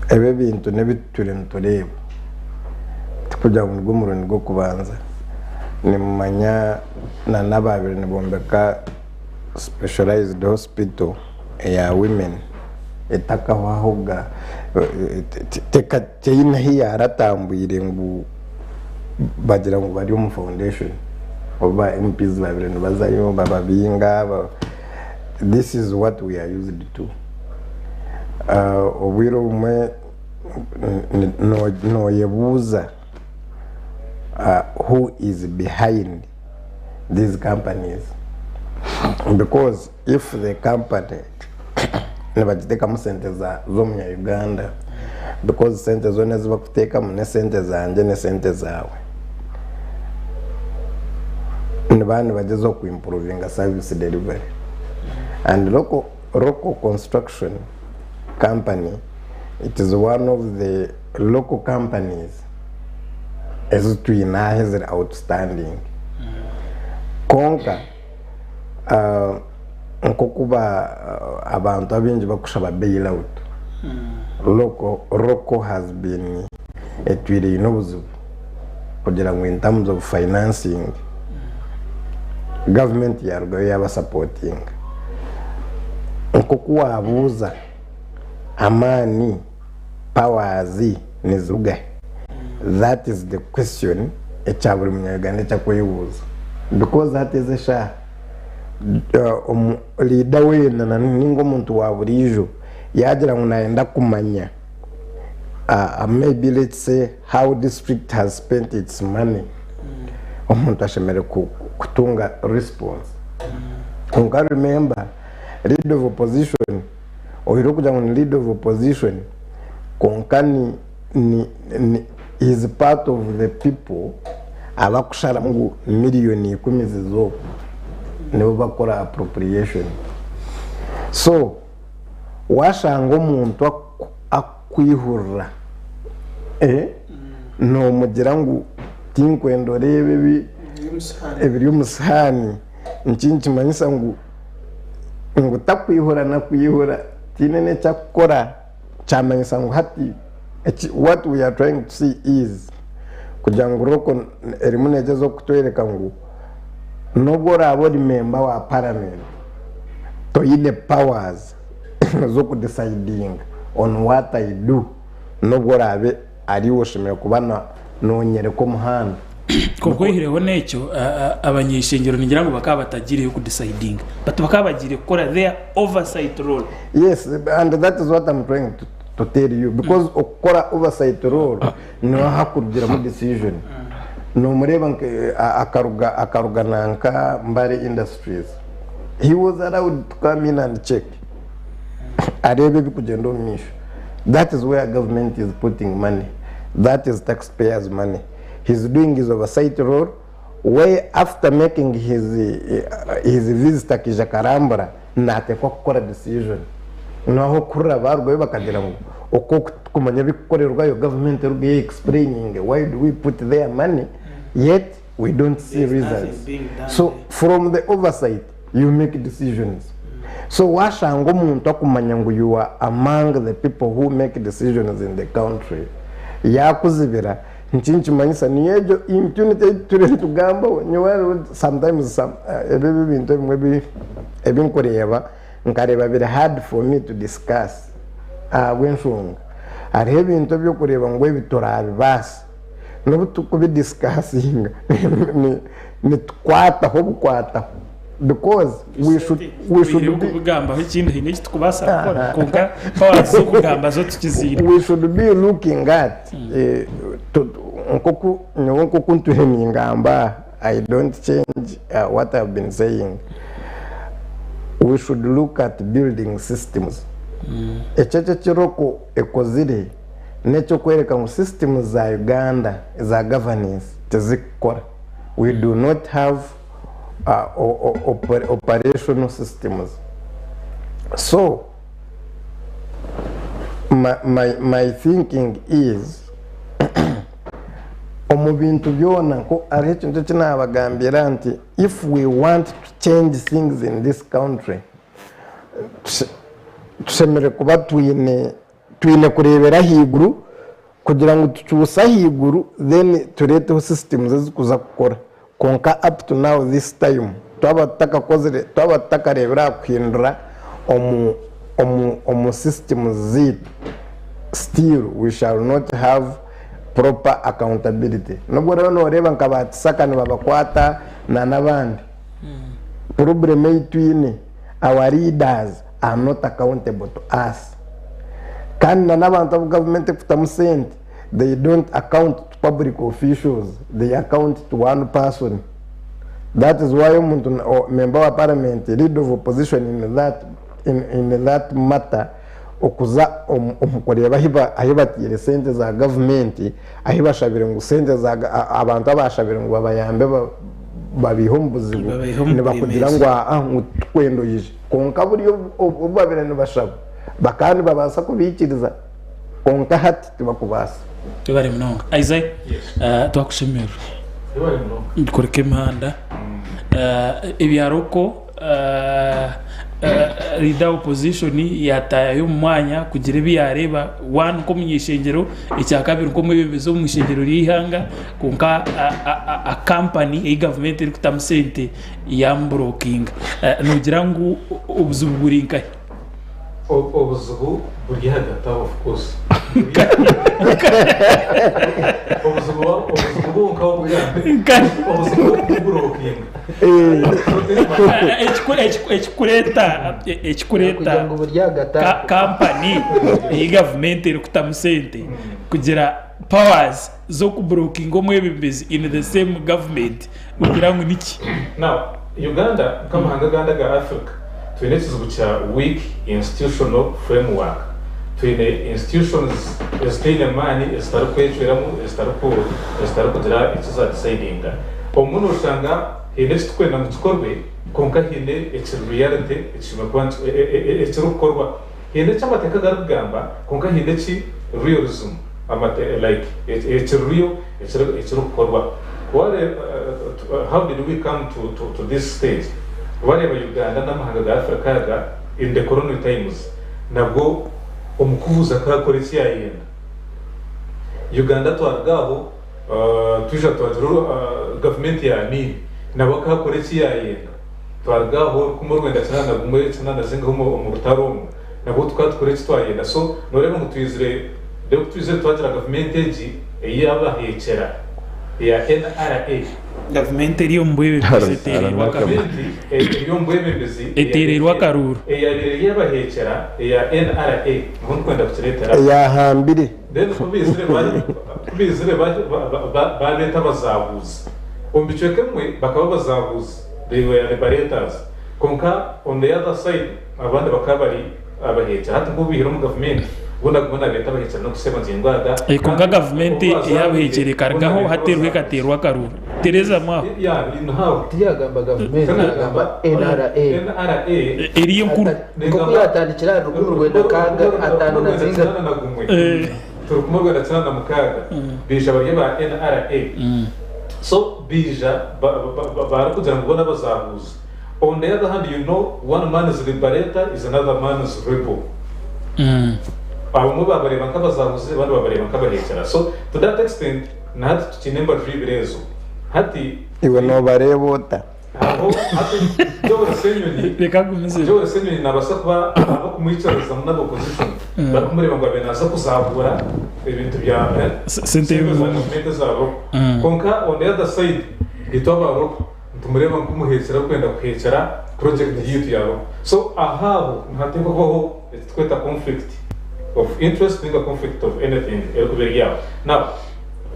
ebe bintu nebiture ntureba kugira ngo umuroni go kubanza ni mumanya na nababiri nibombeka specialized hospital ya women etakawahoga teka teyina hiya aratambuyire ngo bagira ngo bari mu foundation oba MPs babiri bazayo bababinga this is what we are used to obwiro umwe no yebuza who is behind these companies, because if the company nibagiteka mu sente za zo mu Uganda, because sente zone ziba kuteka mu sente zanje ne sente zawe, nibani bagezo ku improving service delivery. And local construction company, it is one of the local companies as to is outstanding. Konka nkokuba abantu abinji bakushaba bail out. Local has been etwire inobuzu kugira ngo in terms of financing government yargo yaba supporting nkokuwa abuza amani powers nizuga. That is the question echaburi munyaganda chakwebuza, because that is a sha leader wena na ningo muntu waburijo yagira ngo naenda kumanya maybe let's say how district has spent its money. Omuntu ashemere kutunga response. Unga remember leader of opposition oyiro kuja ngo leader of opposition konkani ni is part of the people abakushara ngo miliyoni 10 zizo nibo bakora appropriation. So washango muntu akwihurra no mugira ngo tinkwendo rebe ebiri umusahani nchinchi manyisa ngo takwihura na kwihura tinene cyakora cyamanyisa ngo hati. What we are trying to see is kugira ngo roko erimunege zo kutwereka ngo nobora abodi member wa parliament to ine powers zo kudeciding on what I do. Nobora abe ari woshimira kubana nonyere ko muhanda kokwehireho necyo abanyishingiro ningira ngo bakaba batagiriye ku deciding but bakaba bagiriye gukora their oversight role. Yes, and that is what I'm trying to tell you, because okora oversight role no hakugira mu decision. No mureba akaruga nanka Mbari Industries, he was allowed to come in and check arebe bikugenda misho. That is where government is putting money. That is taxpayers money. He's doing his oversight role, where after making his visit to Kijakarambara natekwa gukora decision. Naho kurra barwe bakagira ngo uko kumanya bikorerwa yo government rugiye explaining why do we put their money yet we don't see results. So from the oversight you make decisions. So washango muntu akumanya ngo you are among the people who make decisions in the country yakuzibira nchinchi manyisa niyejo impunity tugamba nywari sometimes bintu bimwe ebinkoreba nkareba biri hard for me to discuss wenshunga ari ibintu byo kureba ngo biturabe basi no tukubi discussing ni twata ho bukwata, because we should be kugamba ikindi hiniki tukubasa gukora kunga bawazo kugamba zo tukizira. We should be looking at nkoku nyonko kuntuhemi ngamba. I don't change what I've been saying. We should look at building systems. Echeche chiroko ekozire necho kwereka mu systems za Uganda za governance tezikora. We do not have operational systems. So my thinking is omu bintu byona ko ari ekintu kinabagambira nti if we want to change things in this country tusemere kuba twine kurebera higuru kugira ngo tucyusa higuru then tureteho systems ezikuza kukora konka up to now this time twaba takarebera kwindura omu systems zitu still we shall not have proper accountability. Nubwo rero noreba nkabatisaka ni babakwata na nabandi. Problem yitwine our leaders are not accountable to us. Kandi na nabantu of government kutamusente they don't account to public officials, they account to one person. That is why umuntu member wa parliament leader of opposition in that matter okuza omukorera ahibatire sente za government ahibashabire ngo sente za abantu abashabire ngo babayambe babihombuzibu ne bakugira ngo twendo yije konka buri obabire ne bashaba bakandi babasa kubikiriza konka hati tubakubasa tubare mnonga Isaac twakushimira tubare mnonga koreke manda ibyaroko rida opposition yatayo mwanya kugira biyareba one ko munyeshengero icya kabiri ko mwebezo munyeshengero rihanga konka a company e government iri kutamusente yambroking nugira ngo ubuzubu burinka ubuzubu buri hagati of course ubuzubu nkaho buri echikureta company e government iri kutamusente kugira powers zo kubroking omwebembezi in the same government kugira ngo niki now Uganda kama hangaganda ga Africa twine kizubucha weak institutional framework twine institutions estine mani estaro kwechweramu estaro kugira ikiza decidinga omuntu usanga hine tukwenda mutukorwe konka hine reality ekimakwantu ekirukorwa hine chamateka garugamba konka hine ki realism amate like ekirukorwa how did we come to this stage whatever Uganda n'amahanga ga Africa in the colonial times nabwo umukubuza kakore cyayenda Uganda twargaho tuja twajuru government ya ni nabo kakore cyayenda twargaho kumurwenda cyana gumwe cyana zinga mu rutaromo nabo twakore cyayenda so noreba ngo twizire twagira government eji yabahekera ya NRA government iriyo mbwebe etererwa karuru yabahekera ya NRA nko kwenda kukiretera ya hambire then kubizire baleta bazabuza ombicekemwe bakaba bazabuza they were liberators konka on the other side abandi bakabari abahekera hata kubihira mu government bona leta bahekera no kusema zingwada konka government yabahekere kargaho haterwe katerwa karuru Teresa mwa in how tiyagamba government agamba NRA iriyo nkuru ngo yatandikira ruguru rwenda kanga atanu na zinga turukumurwenda cyana mukaga bisha bari ba NRA so bija barakugira ngo bona bazahuza on the other hand you know one man is liberator is another man is rebel abo babareba nkabazahuze abandi babareba nkabahekera so to that extent nati tukinemba birezo hati iwe no barebota aho hati Joe Senyoni nabasakwa abo kumwicaraza mu nabo position bakumureba ngo abenaza kuzabura ibintu bya sente zabo konka on the other side gitobaro tumureba nkumuhekera kwenda kuhekera project yitu yabo so ahaho ntatemba ko tweta conflict of interest in the conflict of anything elkuberia now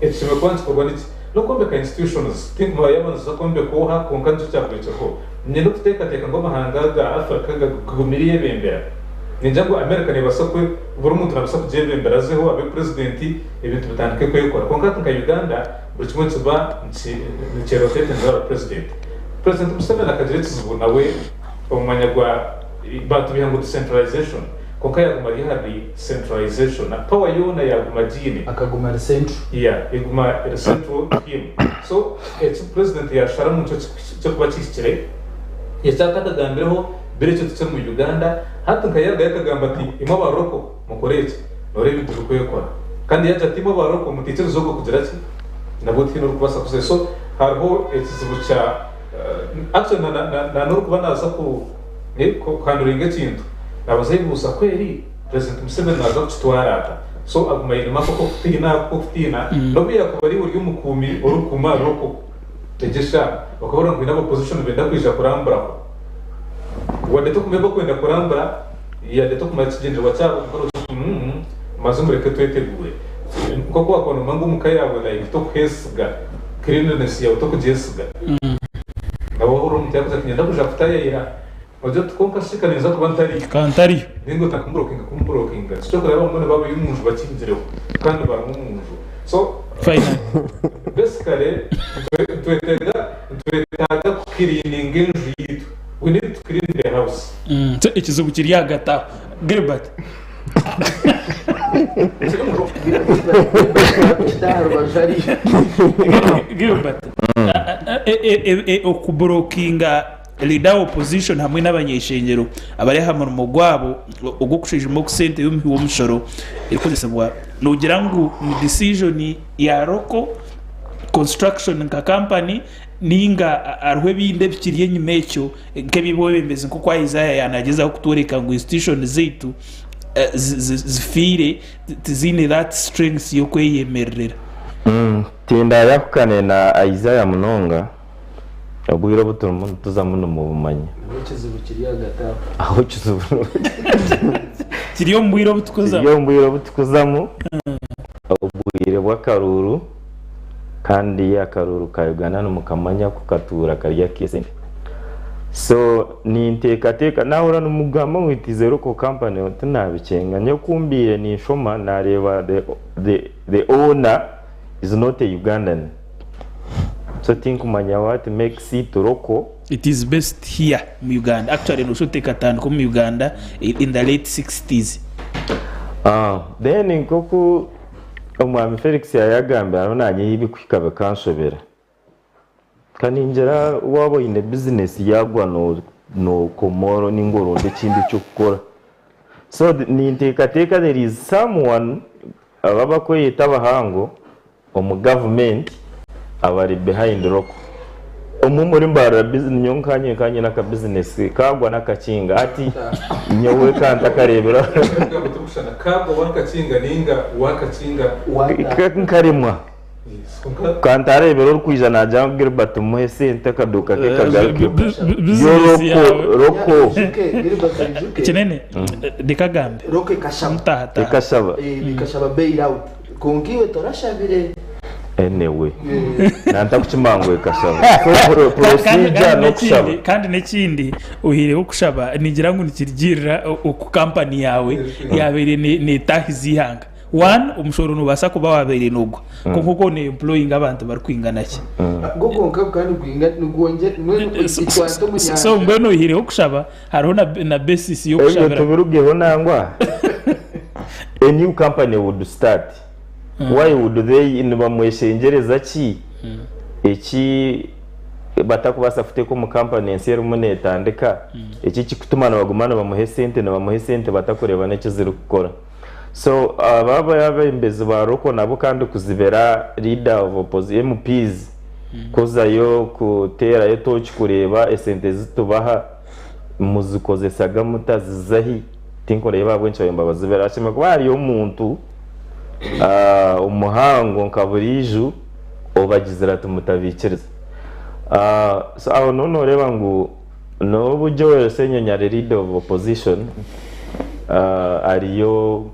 it's a point for one no kombe institutions think mo yabanza kombe ko ha konkantu cyakwecho ko nyine tuteka ngo mahanga ga Africa gumiriye bembera ninjango America ne basakwe buri muntu nabasakwe je bembera zeho abe president ibintu bitandike ko yikora konkantu ka Uganda buri kimwe kiba ni rotate nzara president Museveni akadiretse zubu nawe umanyagwa batu bihango decentralization konka yaguma hari centralization na power yona yaguma jini akaguma central iguma central him so president yashara mu cyo kuba cyishyire yashaka kagambireho bere cyo tse mu Uganda hata nkayaga yakagamba ati imo baroko mukoreke nore bintu kuyekora kandi yaje ati imo baroko mutitezo go kugira ati nabwo tino kubasa kuse so hariho ikizibu cya actually na no kuba naza ku kanduringa kintu abazayibusa kweri president Museveni naza kutwarata so agumayira mako kutina no biya kubari uri umukumi urukuma roko tegesha bakabona ngo inabo position benda kwija kurambura wande to kumeba kwenda kurambura ya deto kumakigendera wacyabo maze mureke twetegure kuko akona mangu mukayabo like to kwesiga cleanliness ya to kugesiga nabo uru mutyakoza kinyenda kuja kutayira ojo tukonka shikaneza kubantari kantari ningo takumburokinga cyo kureba umwe babo y'umuntu bakinzireho kandi barumuntu so final basically twetega cleaning injury we need to clean the house ikizubu kiri hagata Gilbert Gilbert okubrokinga leader opposition hamwe n'abanyeshengero abari hamwe mu gwabo ugukushijemo kusente y'umuhiwo mushoro irikozesebwa nugira ngo decision ya roko construction nka company ninga arwe binde bikiriye nyuma y'icyo kebibo bemeze nko kwa Isaiah yanageza kutureka ngo institution zetu zifire tizine that strength yo kweyemerera tinda yakukane na Isaiah Munonga abwira buto umuntu tuzamuno mu bumanyi ikizibu kiri hagata aho kizubu kiriyo mbwira butukuza iyo mbwira butukuzamo ubwire bw'akaruru kandi yakaruru kayugana no mukamanya kukatura karya kese so ni intekateka nahora n'umugamba mwitizero ko company otunabicenga nyo kumbire ni shoma nareba the owner is not a Ugandan so think kumanya what makes it roko it is best here mu Uganda actually no shote katanu ko mu Uganda in the late 60s then nkoko umwami Felix yayagambe arabonanye yibi kwikabe kanshobera kaninjera wabo ine business yagwa no komoro n'ingoro ndekindi cyo gukora so ni intekateka there is someone ababa ko yita abahango mu government abari behind roko muri mbara business nyonkanye naka business kagwa nakakinga ati nyowe kanta karebera kagwa wakakinga ninga wakakinga karimwa kanta arebera kwijana jangir batumuhe sente kaduka ke kagaruke roko kinene dikagambe roko kashaba ikashaba bail out kongiwe torashabire anyway nanta kuchimangwe kashaba so procedure no kushaba kandi nekindi uhire kushaba nigira ngo nikirigirira ku company yawe yabere ne tahizi hanga one umushoro nubasa kuba wabere nugwa kuko ne employing abantu bari kwingana ki gogonka kandi kwinga nugonje itwanto munyanja so mbeno uhire kushaba hariho na basis yo kushabira tubirugeho nangwa a new company would start why would they in bamweshengereza ki eki batakubasa fute ko mu company ensero munetandika eki kikutumana bagumana bamuhe sente batakureba n'icyo ziri gukora so baba yabembeze baroko nabo kandi kuzibera leader of opposition MPs kozayo kutera yeto kureba esente zitubaha muzikozesaga mutazizahi tinkoreba bwencho yambabazibera ashima ko ari yo muntu umuhango nkaburiju obagizira tumutabikiriza so aho none reba ngo no buryo wese nyonyare leader of opposition ariyo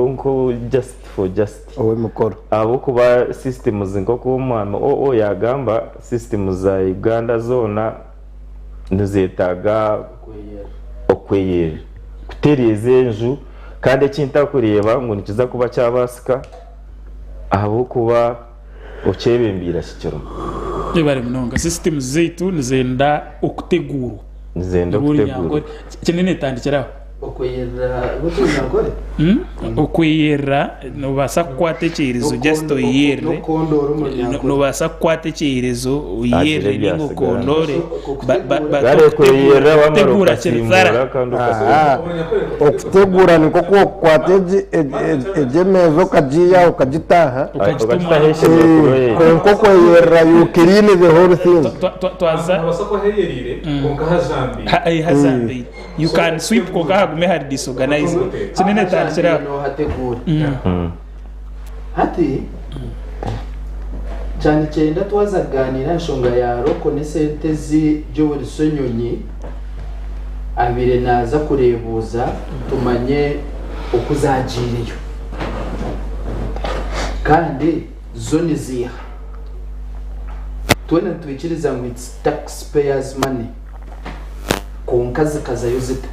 nko just for just owe mukoro abo kuba systems nko kumama yagamba systems za Uganda zona nizetaga okweyera kutereze enju kandi kinta kureba ngo nikiza kuba cyabasika abo kuba ukebembira shikiro bari munonga systems zetu nizenda okuteguru nizenda okuteguru kinene tandikiraho okweyera gutungakore okweyera nobasa kukwatekerezo just oyere nobasa kukwatekerezo uyere ningo kondore kweyera wamaruka simura kandi okutegura niko kwateje ejemezo kajiya ukajitaha konko kweyera you clean the whole thing twaza basako heyerire konka hazambi you can sweep konka gume hari disorganize sinene tarishira no hategura hati cyane cyenda twazaganira nshonga ya roko ne sentezi byo buri sonyonyi abire naza kurebuza tumanye okuzagireyo kandi zone ziha twene twikiriza ngo it's taxpayers money konka zikaza yuzita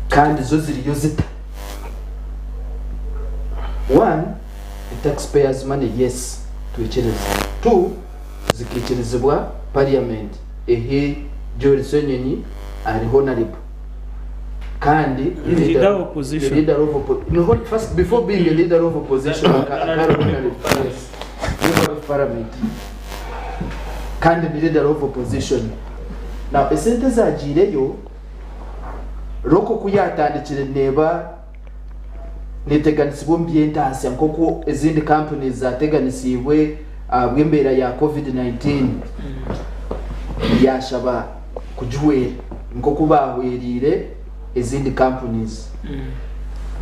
kandi zo ziri yuzita one the taxpayers money yes twikiriza two zikikirizibwa parliament ehe George Nyonyi ariho na ribu kandi leader of opposition leader of opposition first before being a leader of opposition parliament kandi leader of opposition now esente zagireyo roko kuyatandikire neba neteganisibwe mbyentasi nkoko ezindi companies zateganisibwe bwembera ya COVID-19 yashaba kujuwera nkoko bahwerire ezindi companies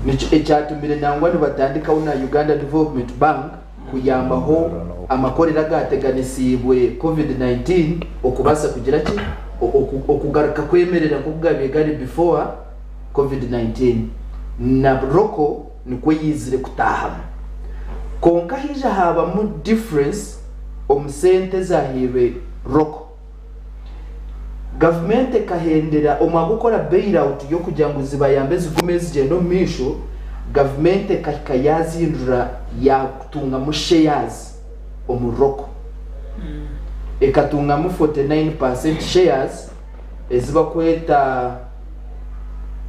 nicho ecyatumire nangwa nibatandika una Uganda Development Bank kuyambaho amakorera gateganisibwe COVID-19 okubasa kugira ki okugaruka kwemerera kugabe gari before COVID-19 na roko niko yizire kutaha konka hija haba mu difference omusente zahibe roko government kahendera omagukora bailout yo kugira ngo zibayambe zigume zigendo misho government kakayazindura ya kutunga mu shares omuroko ekatunga mu 49% shares eziba kweta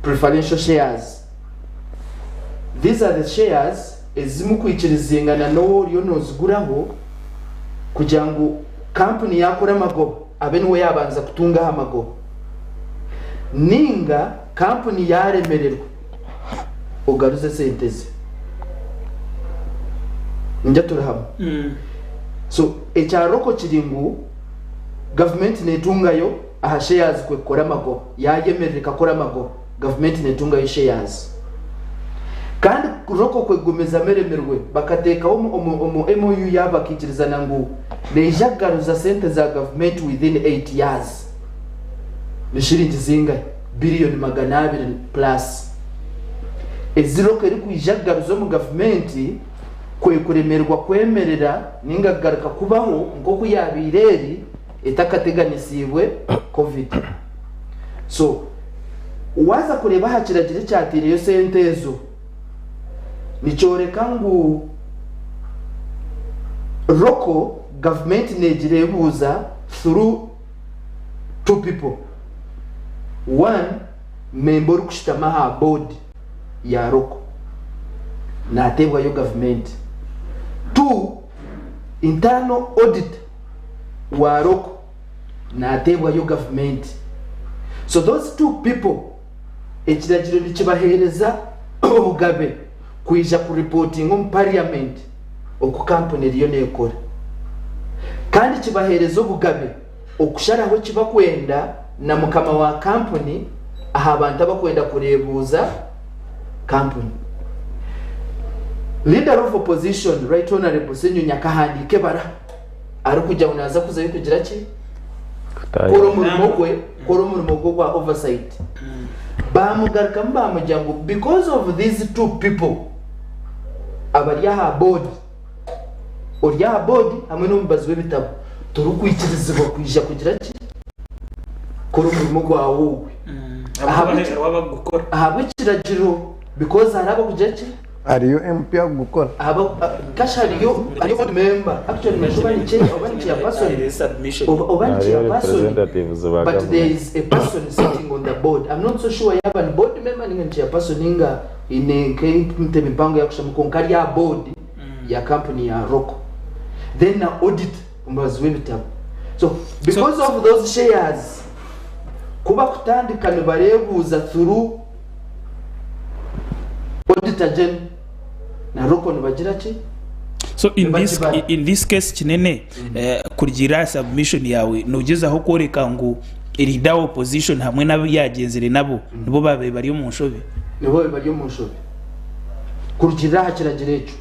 preferential shares. These are the shares ezimu kwikirizingana no ryo noziguraho kugira ngo company yakora amagobo abe niwe yabanza kutunga amagobo ninga company yaremererwa ugaruze senteze njya turahama so ecyaroko kiringu government netungayo aha shares kwe kora amagobo yayemerereka kora amagobo government netungayo shares kandi roko kwegumeza meremerwe bakatekaho MOU yabakikirizana ngo nejagaruza sente za government within 8 years nishiringi zinga billion 200 plus eziro keri kwijagaruza mu government kwe kuremerwa kwemerera ningagaruka kubaho ngo kuyabireri etakateganisibwe covid so waza kureba hakiragire cyatire yo sente ezo nichoreka ngo roko government nejirebuza through two people. One member kushitama ha board ya roko na atebwa yo government. Two internal audit wa roko na atebwa yo government. So those two people ekiragiro nikibahereza obugabe kuija ku reporting on parliament oku company riyo nekora kandi kibahereza obugabe okusharaho kibakwenda na mukama wa company aha abantu abakwenda kurebuza company. Leader of opposition right honorable Senyo Nyakahandike bara ari kujya unaza kuzayo kugira ki koro mu wa oversight bamugaruka mbamujyango because of these two people abariya board oriya board hamwe n'umbazi w'ibitabo turukwikirizwa kwija kugira ki koro mu gwawo aha wabagukora aha bikiragiro because haraba kugira ki ariyo MP agukora abo kasha ariyo board member actually nashoba ni change obani ya person obani ya person but there is a person sitting on the board. I'm not so sure yaba ni board member ninga ya person inga ine kemte mipango ya kushamukonkari ya board ya company ya Roko then na audit umbazwebita. So because of those shares kuba kutandika nibarebuza through auditor gen na Roko nibagira ki. So in this case kinene kugira submission yawe nugeza aho koreka ngo irida opposition hamwe nabo yagenzere nabo nibo babe bari mu nshobe kugira hakiragirecho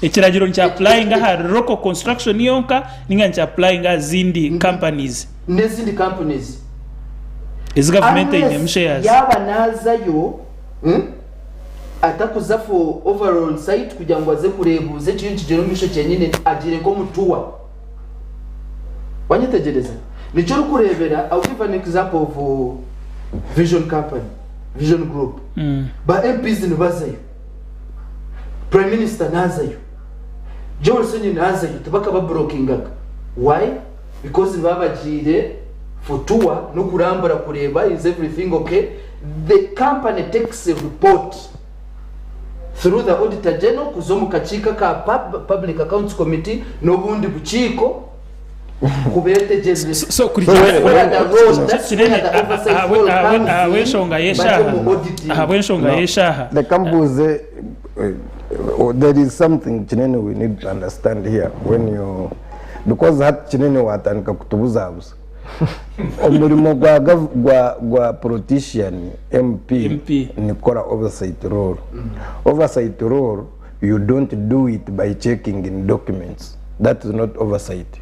ikiragiro ncha applying ha Roko construction yonka ninga ncha applying zindi companies nezindi companies is government in shares yaba nazayo atakuza for overall site kugira ngo aze kurebuze kintu kigero misho cyenyine agire ko mutuwa wanyitegereza nico rukurebera. I'll give an example of Vision company, Vision group ba MPs nibazayo, Prime Minister nazayo, Johnson nazayo tubaka ba brokingaga. Why? Because babagire for tour no kurambara kureba is everything okay. The company takes a report through the auditor general kuzomu kachika ka public accounts committee no bundi buchiko kubete general. So the campus there is something chinene we need to understand here when you because that chinene watanika kutubuzabuza umurimo gwa politician MP nikora oversight role. Oversight role you don't do it by checking in documents. That is not oversight.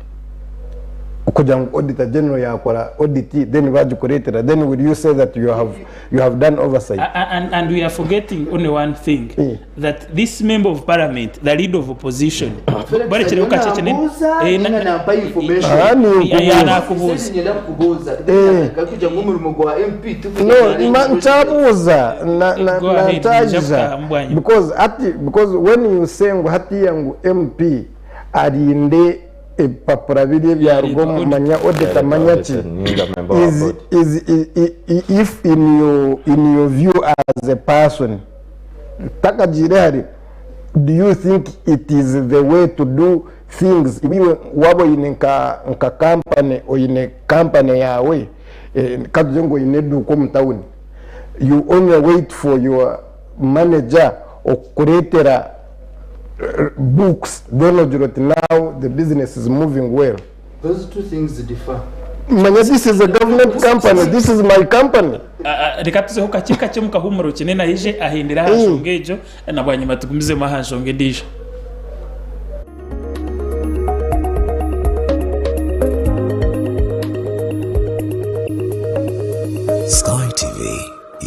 Ukujang auditor general yakora audit then vajukoretera then will you say that you have done oversight? And we are forgetting only one thing that this member of parliament, the leader of opposition, bari chile ukacheche na information yana kubuza kakuja ngumurimo gwa MP nchabuza na ntajiza because when you say ngo hati yangu MP arinde papura biri bya rugo manya auditor manyachi is if in your view as a person takajirari, do you think it is the way to do things? Iwe wabo inenka company o ine company yawe kajengo inedu ko mtauni, you only wait for your manager or creator books, then now the business is moving well. Those two things differ. This is a government company. This is my company. Rekatuze hukachika chemuka humuro chenena hije ahindira hashongejo na bwanyuma tugumize mahashonge ndisha. Sky TV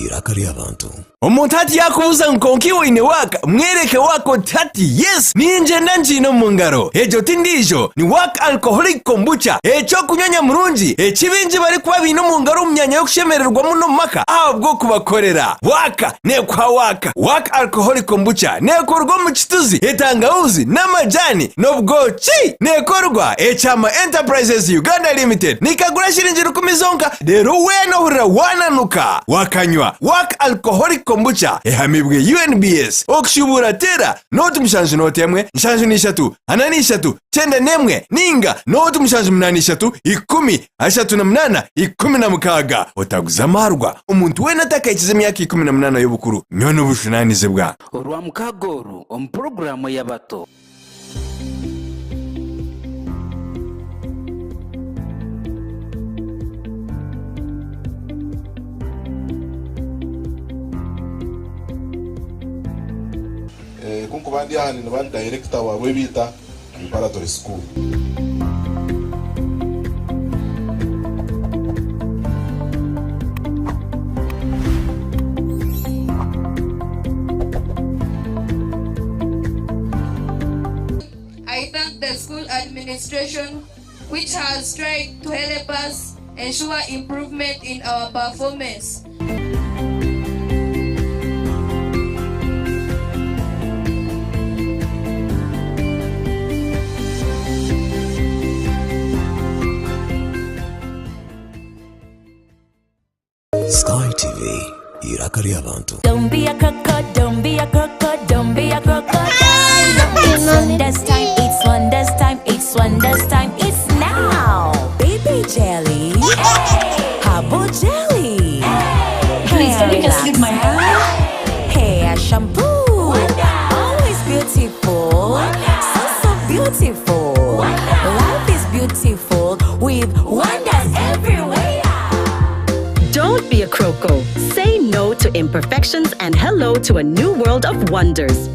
irakari abantu. Omuntu ati yakubuza nkonkiwo ine waka mwereke wako tati yes ninje nanjino mungaro ejo tindijo ni waka alcoholic kombucha echo kunyonya murungi ekibinji bari kuba bino mungaro umyanya yo kushemererwa muno maka ahubwo kubakorera waka ne kwa waka alcoholic kombucha ne korwa mu kituzi etangauzi n'amajani nobwoki ne korwa echama Enterprises Uganda Limited nikagura shilingi 10 zonka rero weno hurira wananuka wakanywa waka alcoholic kombucha ehamibwe UNBS okshubura tera noti mushanju notemwe nshanju nishatu ananishatu chenda nemwe ninga noti mushanju mnanishatu 10 18 otaguza marwa umuntu wena takaikize myaka 18 y'obukuru nyono bushunanize bwa orwa mukagoro program y'abato. kunko bandi hano ni bandi director wawe bita preparatory school. I thank the school administration which has tried to help us ensure improvement in our performance. crocodile. Don't be a crocodile. Don't be a crocodile. It's Wonders time. It's Wonders time. It's Wonders time. It's now. Baby jelly. Hey. Habo jelly. Hey. Please don't make us leave my house. Hair shampoo. Wonder. Always beautiful. So beautiful. Wonder. Life is beautiful with wonders everywhere. Don't be a croco. Say no to imperfections and hello to a new world of wonders.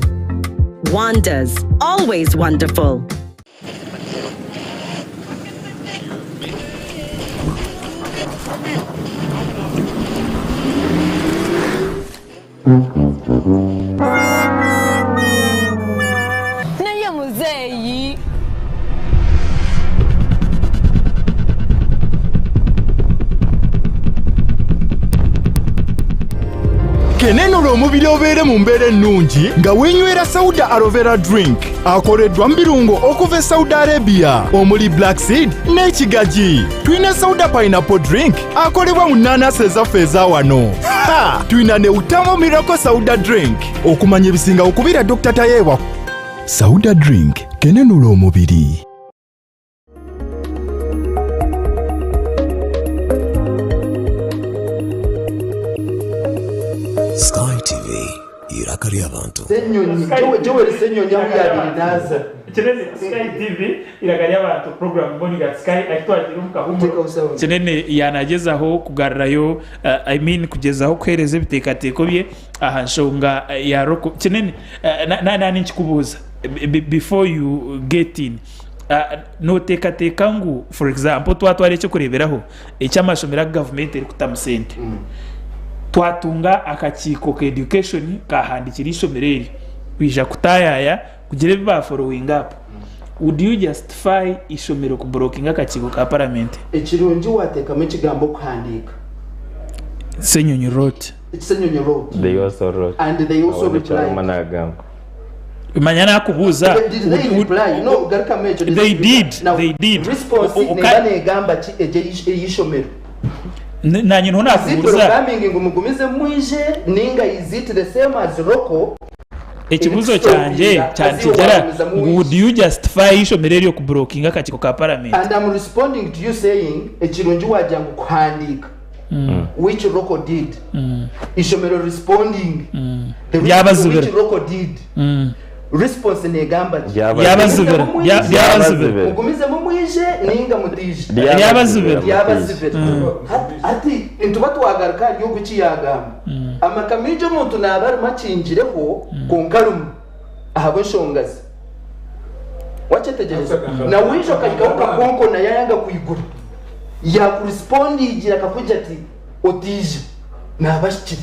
Wonders, always wonderful. Naye muzeeyi. Kenenula omubiri obeere mu mbeera ennungi nga weenywera Sauda aloe vera drink akoleddwa mu birungo okuva e Saudi Arabia omuli black seed n'ekigaji. Tuyina Sauda pineapple drink akolebwa mu nnaanasi ezaffe eza wano. Tuyina ne Utamo Miracle Sauda drink okumanya ebisinga okubira Dr. Tayewa. Sauda drink kenenula omubiri. Sky TV irakari abantu. Senyonyi Joel Senyonyi yabiri naza. Chenene Sky TV irakari abantu program Boniga Sky akitwagira umukahumuro. Chenene yanagezaho kugarrayo I mean kugezaho kwereza ibitekateko bye ahanshonga ya roko. Chenene nani nkikubuza before you get in. No tekateka ngu for example twatware cyo kureberaho ecyamashomera government eri kutamusente. Twatunga akakiko ka education kahandikira ishomereri wija kutayaya kugira biba following up. Would you justify ishomero ku blocking akakiko ka parliament? Ekirungi watekamo ekigambo kuhandika. Senyonyi wrote. Senyonyi wrote. They also wrote. And they also replied. Manyana akubuza. Did they reply? No, garikamecho. They did. They did. Response nibane egamba ki eyishomero. Nanyi ntona akubuza. Programming ngo mugumize mwije ninga is it the same as roko? Ekibuzo cyanje cyantijara would you justify ishomereri yo ku blocking akakiko ka parliament? And I'm responding to you saying ekirungi wajya ngo kuhandika. Which Roko did. Ishomero responding. The which Roko did. Response negamba yabazubira mugumize mumwije ninga mutije yabazubira ati intuba twagaruka yo guciyagamba amakamijo muntu nabari macinjireho konkarumu ahabo shongazi wachetegereza na wisho kakauka konko na yayanga kuigura ya kurespondi igira kakuja ati otije nabashikiri.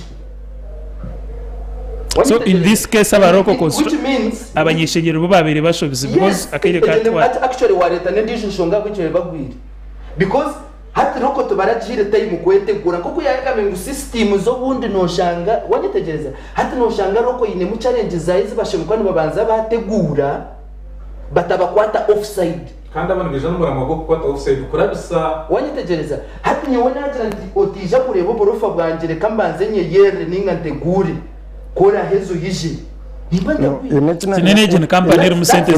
So in this case abaroko abanyeshengero bo babiri bashobize because akaire katwa actually wareta ndisho shonga kwicyo bagwira because hati roko tubarajire time kwetegura kuko yaga mengu system zo bundi no shanga wanitegereza hati no shanga roko ine mu challenge zaizi bashimukani babanza bategura batabakwata offside kandi abantu beje n'umuramo go kwata offside kurabisa wanitegereza hati nyone agira ndi otija kureba borofa bwangire kambanze nye yere ninga ntegure kora hezo yije Tinene jene company mu center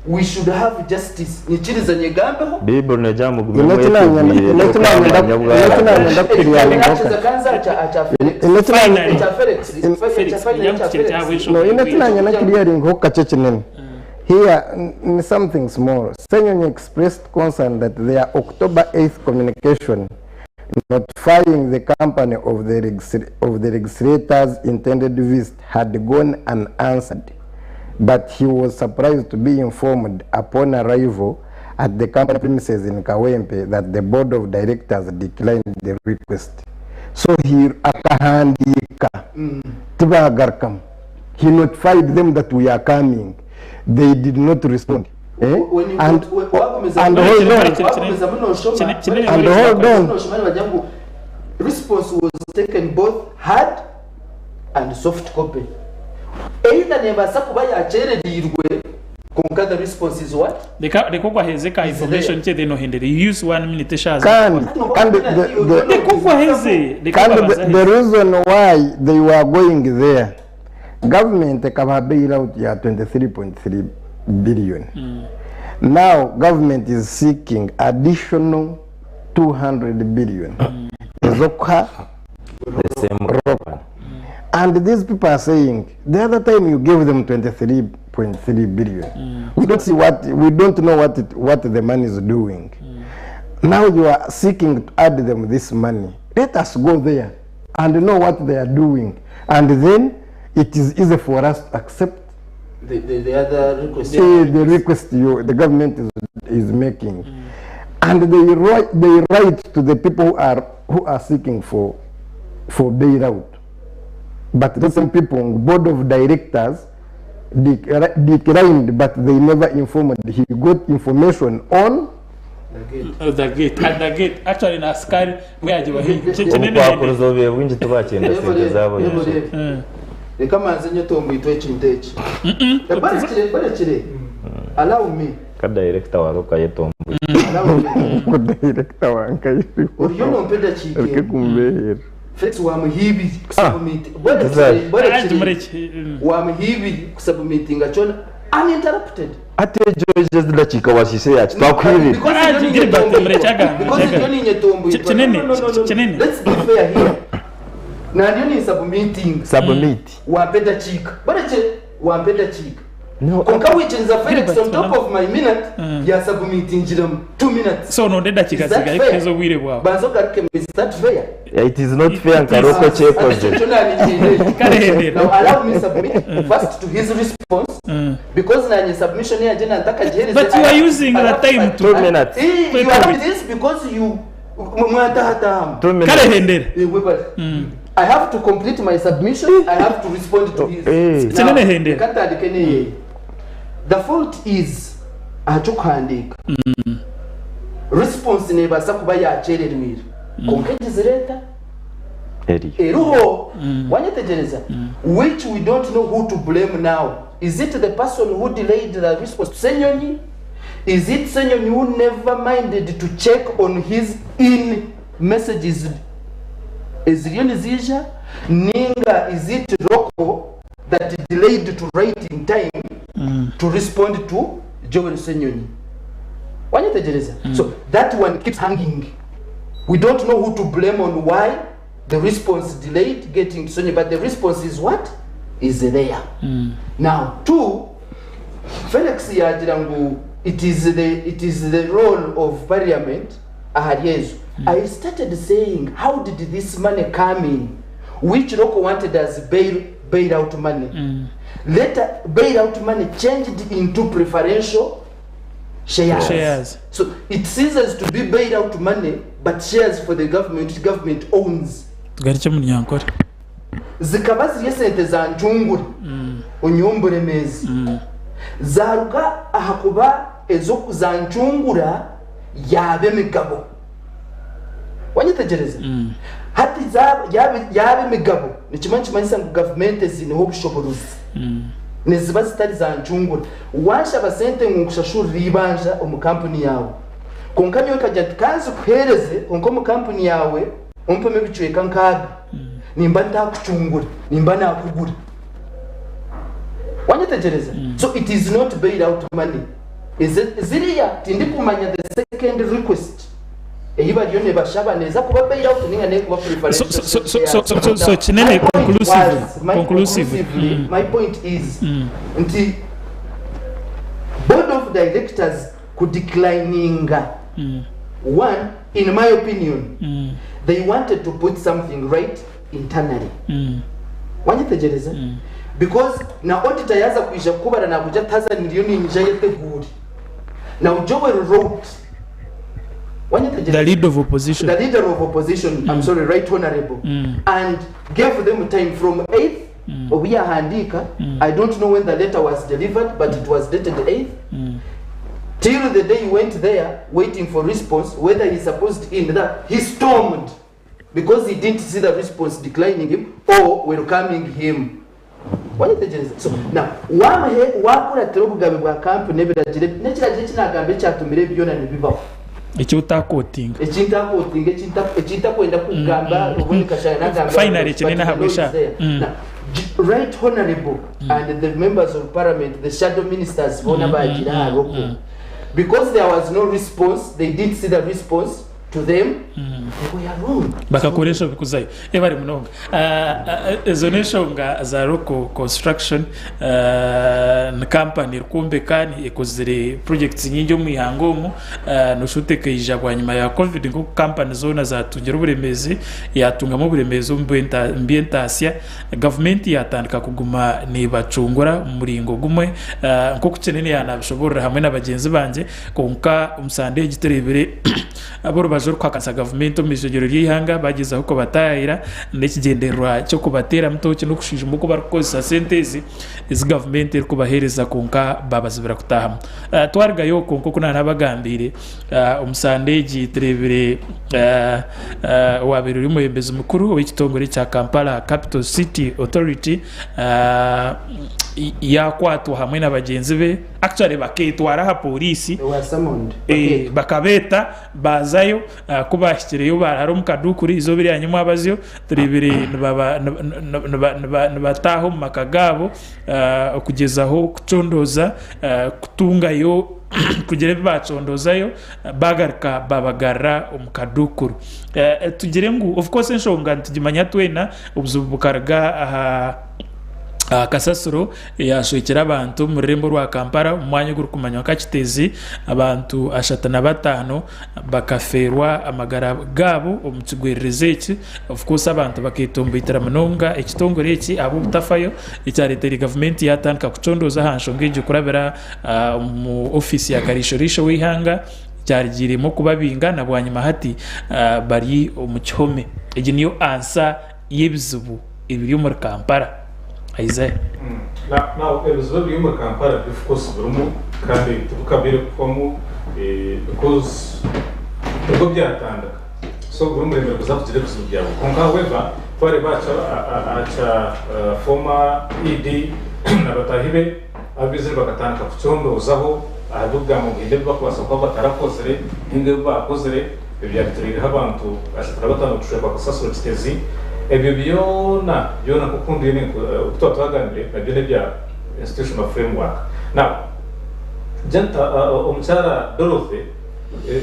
we should have justice nichiriza nyegambeho bible na jamu Here, something small. Senyonyi expressed concern that their October 8th communication notifying the company of the registrator's intended visit had gone unanswered, but he was surprised to be informed upon arrival at the company premises in Kawempe that the board of directors declined the request. So he akahandika tibagarkam. He notified them that we are coming. They did not respond. And hold on. Response was taken both hard and soft copy. Either never sakuba ya cheredirwe because the response is what? They kugwa heze ka information che no hendere. You use 1 minute shares. Can the reason why they were going there, government kaba bail out ya 23.3 billion. Now government is seeking additional 200 billion. The same rock. And these people are saying the other time you gave them 23.3 billion. We don't see we don't know what the money is doing. Now you are seeking to add them this money. Let us go there and know what they are doing, and then it is easy for us to accept the other request. The request the government is making, and they write to the people who are seeking for bailout. But the same people, board of directors, declined, but they never informed. He got information on the gate. At the gate, actually, in Askari, where you were here. Allow me. Director wa roka yetombo. Director wa nkai. Oriyo mpenda chike. Kumbehera. Flex wa muhibi kusubmit. Wa muhibi kusubmit ngachona uninterrupted. Ate George ndachika wasise yacu twakwiri. Because Johnny nyetombo. Chenene. Let's be fair here. Na ndio ni submit. Wapenda chika. Wapenda chika. No. Which is a Felix on top of my minute, you are submitting 2 minutes. So no, that chicken is a weird one. Is that fair? It is not fair. Now allow me submit first to his response because na submission here jana nataka jeri. But you are using the time 2 minutes. You are doing this because you 2 minutes. I have to complete my submission. I have to respond to his. The fault is achukuhandika response nebasa kuba yachererwira konkrete zireta eruho wanyetegereza which we don't know who to blame now. Is it the person who delayed the response to Senyonyi? Is it Senyonyi who never minded to check on his in messages Ezirionizija? Ninga, is it Rocco that delayed to write in time to respond to Joel Senyoni? So that one keeps hanging. We don't know who to blame on why the response delayed getting to Senyoni, but the response is what? Is there. Now, 2, Felix Yajirangu, it is the role of parliament. I started saying, how did this money come in? Which Rocco wanted as bailout money. Later, bailout money changed into preferential shares. So it ceases to be bailout money, but shares for the government owns. Zikaba ziriye sente za njungura unyumbure mezi zaruga ahakuba ezo za njungura yabe migabo wanyitegereza hati yabe migabo nikimanyisa ngo government ziniho bushoboruzi niziba zitari za njungura washa basente ngushashura ribanja mu company yawe konkanyo kajya kanzi kuhereze onko mu company yawe umpeme bicweka nkaga nimba ndakuchungura nimba nakugura wanyitegereza so it is not bail out money. Is it ziriya tindi kumanya the second request eyiba lyone bashaba neza kuba bail out ninga ne kuba preferential. So chinene conclusively my point is nti board of directors could declining one, in my opinion, they wanted to put something right internally. Wanyitegereza because na auditor yaza kuisha kubara na kuja taza milioni nje yeteguri na Joel wrote the leader of opposition, I'm sorry, right honorable, and gave them time from 8th we are handika. I don't know when the letter was delivered, but it was dated 8th till the day he went there waiting for response whether he's supposed in that he stormed because he didn't see the response declining him or welcoming him. wayitegereza so na wamahe wakuratira ubugabe bwa camp nebiragire nekiraje kinagambe cyatumire byona nibibaho icyo utakotinga ekinta kwenda kugamba uboneka cyane nagamba finally kinena habwisha right honorable and the members of parliament the shadow ministers bona bagira haroko because there was no response they didn't see the response to them we are wrong bakakoresha bikuzayo bari munonga izo neshonga za Roko construction na company rukumbe kandi ikozire projects nyingi mu ihangomo no shuteke ijabwa nyuma ya covid ngo company zona zatugera uburemezi yatungamo uburemezi ambientation government yatandika kuguma ni bacungura umuringo gumwe nko kukenene yanabishobora hamwe n'abagenzi banje konka umusande giterebere aboro bajoro kwakasa government umijogero ryihanga bageze aho ko batayira n'ekigenderwa cyo kubatera mutoki no kushije muko barkoza sentezi is government iri kubahereza konka babazibira kutaha twarga yo konko kuna nabagambire umusande giterebere wabiri uri muhembeza mukuru w'ikitongore cya Kampala Capital City Authority yakwatwa hamwe n'abagenzi be actually baketwara ha polisi bakabeta bazayo kubashyireyo bararo mukadukuri izo biri yanyuma abaziyo turebere bataho mu makagabo kugezaho kucondoza kutungayo kugere bacondozayo bagarika babagarra umukadukuru tugire ngo of course nshonga tugimanya twena ubuzubukaraga kasasuro yashwekera abantu mu rembo rwa Kampala umwanya guru kumanya kakitezi abantu 55 bakaferwa amagara gabo omukigwerereze iki of course abantu bakitombitira manonga ekitongore iki abo butafayo icyarete government yatanka kucondoza hanshongeje kurabera mu office ya karishorisho wihanga cyarigirimo kubabinga nabwanyuma hati bari umukihome igi niyo ansa yebizubu ibiri mu Kampala Isaiah. Now, it was very important Kampala, of course, Brumu, kandi tukabire kumu because the byatanda. So Brumu remember kuzafutire kusubyabo. However, twari bacha acha former ED nabatahibe abize bakatanga kucondo uzaho avuga mu ginde bakwasa ko batarakozere inde bakozere byaturiye abantu ashaka batanu tushaka kusasura kitezi ebyo byona kukundi ni kutotwaganire nabyo bya institutional framework now janta umchara Dorothy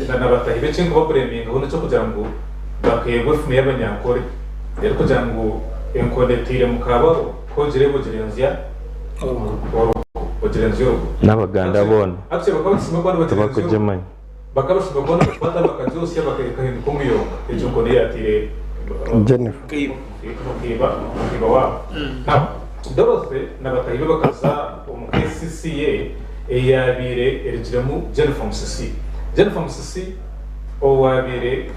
nabatahibe chingo babreming hono cyo kugira ngo bakayegwe fume y'abanyankore rero kugira ngo enkodetire mukabaro ko jirebo jirenzia n'abaganda bona bakujemanya bakabashima bona bafata bakajose bakahinduka umuyonga ejo ngo yatire Jennifer now Dorothy nabatahibe bakaza mu KCCA eyabire erijiremu Jennifer Musisi owabire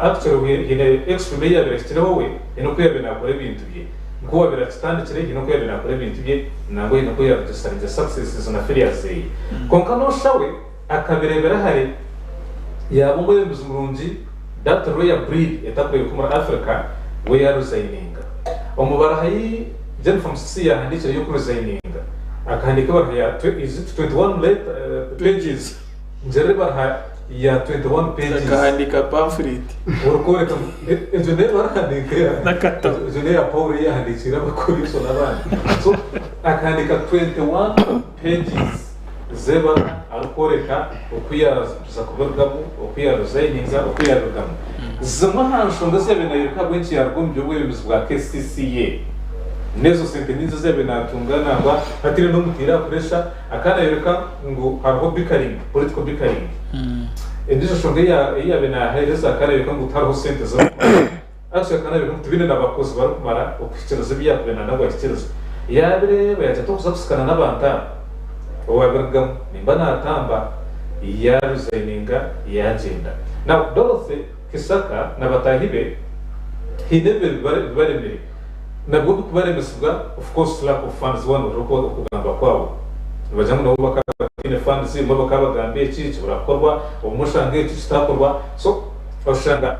actually hine extreme yabire stirewe ino kuyabena akore ibintu bye ko wabira kitandikire ino kuyabena akore ibintu bye nango ino kuyabisarije successes na failures konka no shawe akabirebera hari yabo ngo muzumurungi that royal breed etakwe kumara Africa we are resigning omubarahayi Jennifer Musisi yahandikire yo resigning akahandika barahaya is it 21 pages njere barahaya ya 21 pages akahandika pamphlet urukoreka ejone barahandika nakata ejone ya Paul yahandikira bakuri so nabandi so akahandika 21 pages zeba arukoreka okuyaza kubergamo okuyaruzayininza okuyarugamo zamahansho ndase benayirika bwenci yargombye bwebizi bwa KCCA nezo sente nizo zebe natungana ngwa hatire no mutira kuresha akana yereka ngo hariho bickering political bickering ndizo shonge ya bena hereza akana yereka ngo hariho sente zo actually akana yereka tubine nabakozi barukumara okwikiroza byakubena nabwo kikiroza yabire bayaje tokuzakusikana nabanta owabergam nimba natamba ya resigninga ya agenda now Dorothy Kisaka nabatahibe hinebe baremere nabwo kubaremesubwa of course lack of funds one uruko kugamba kwabo bajamu nabo bakabine funds mo bakabagambe iki burakorwa umushange iki kitakorwa so bashanga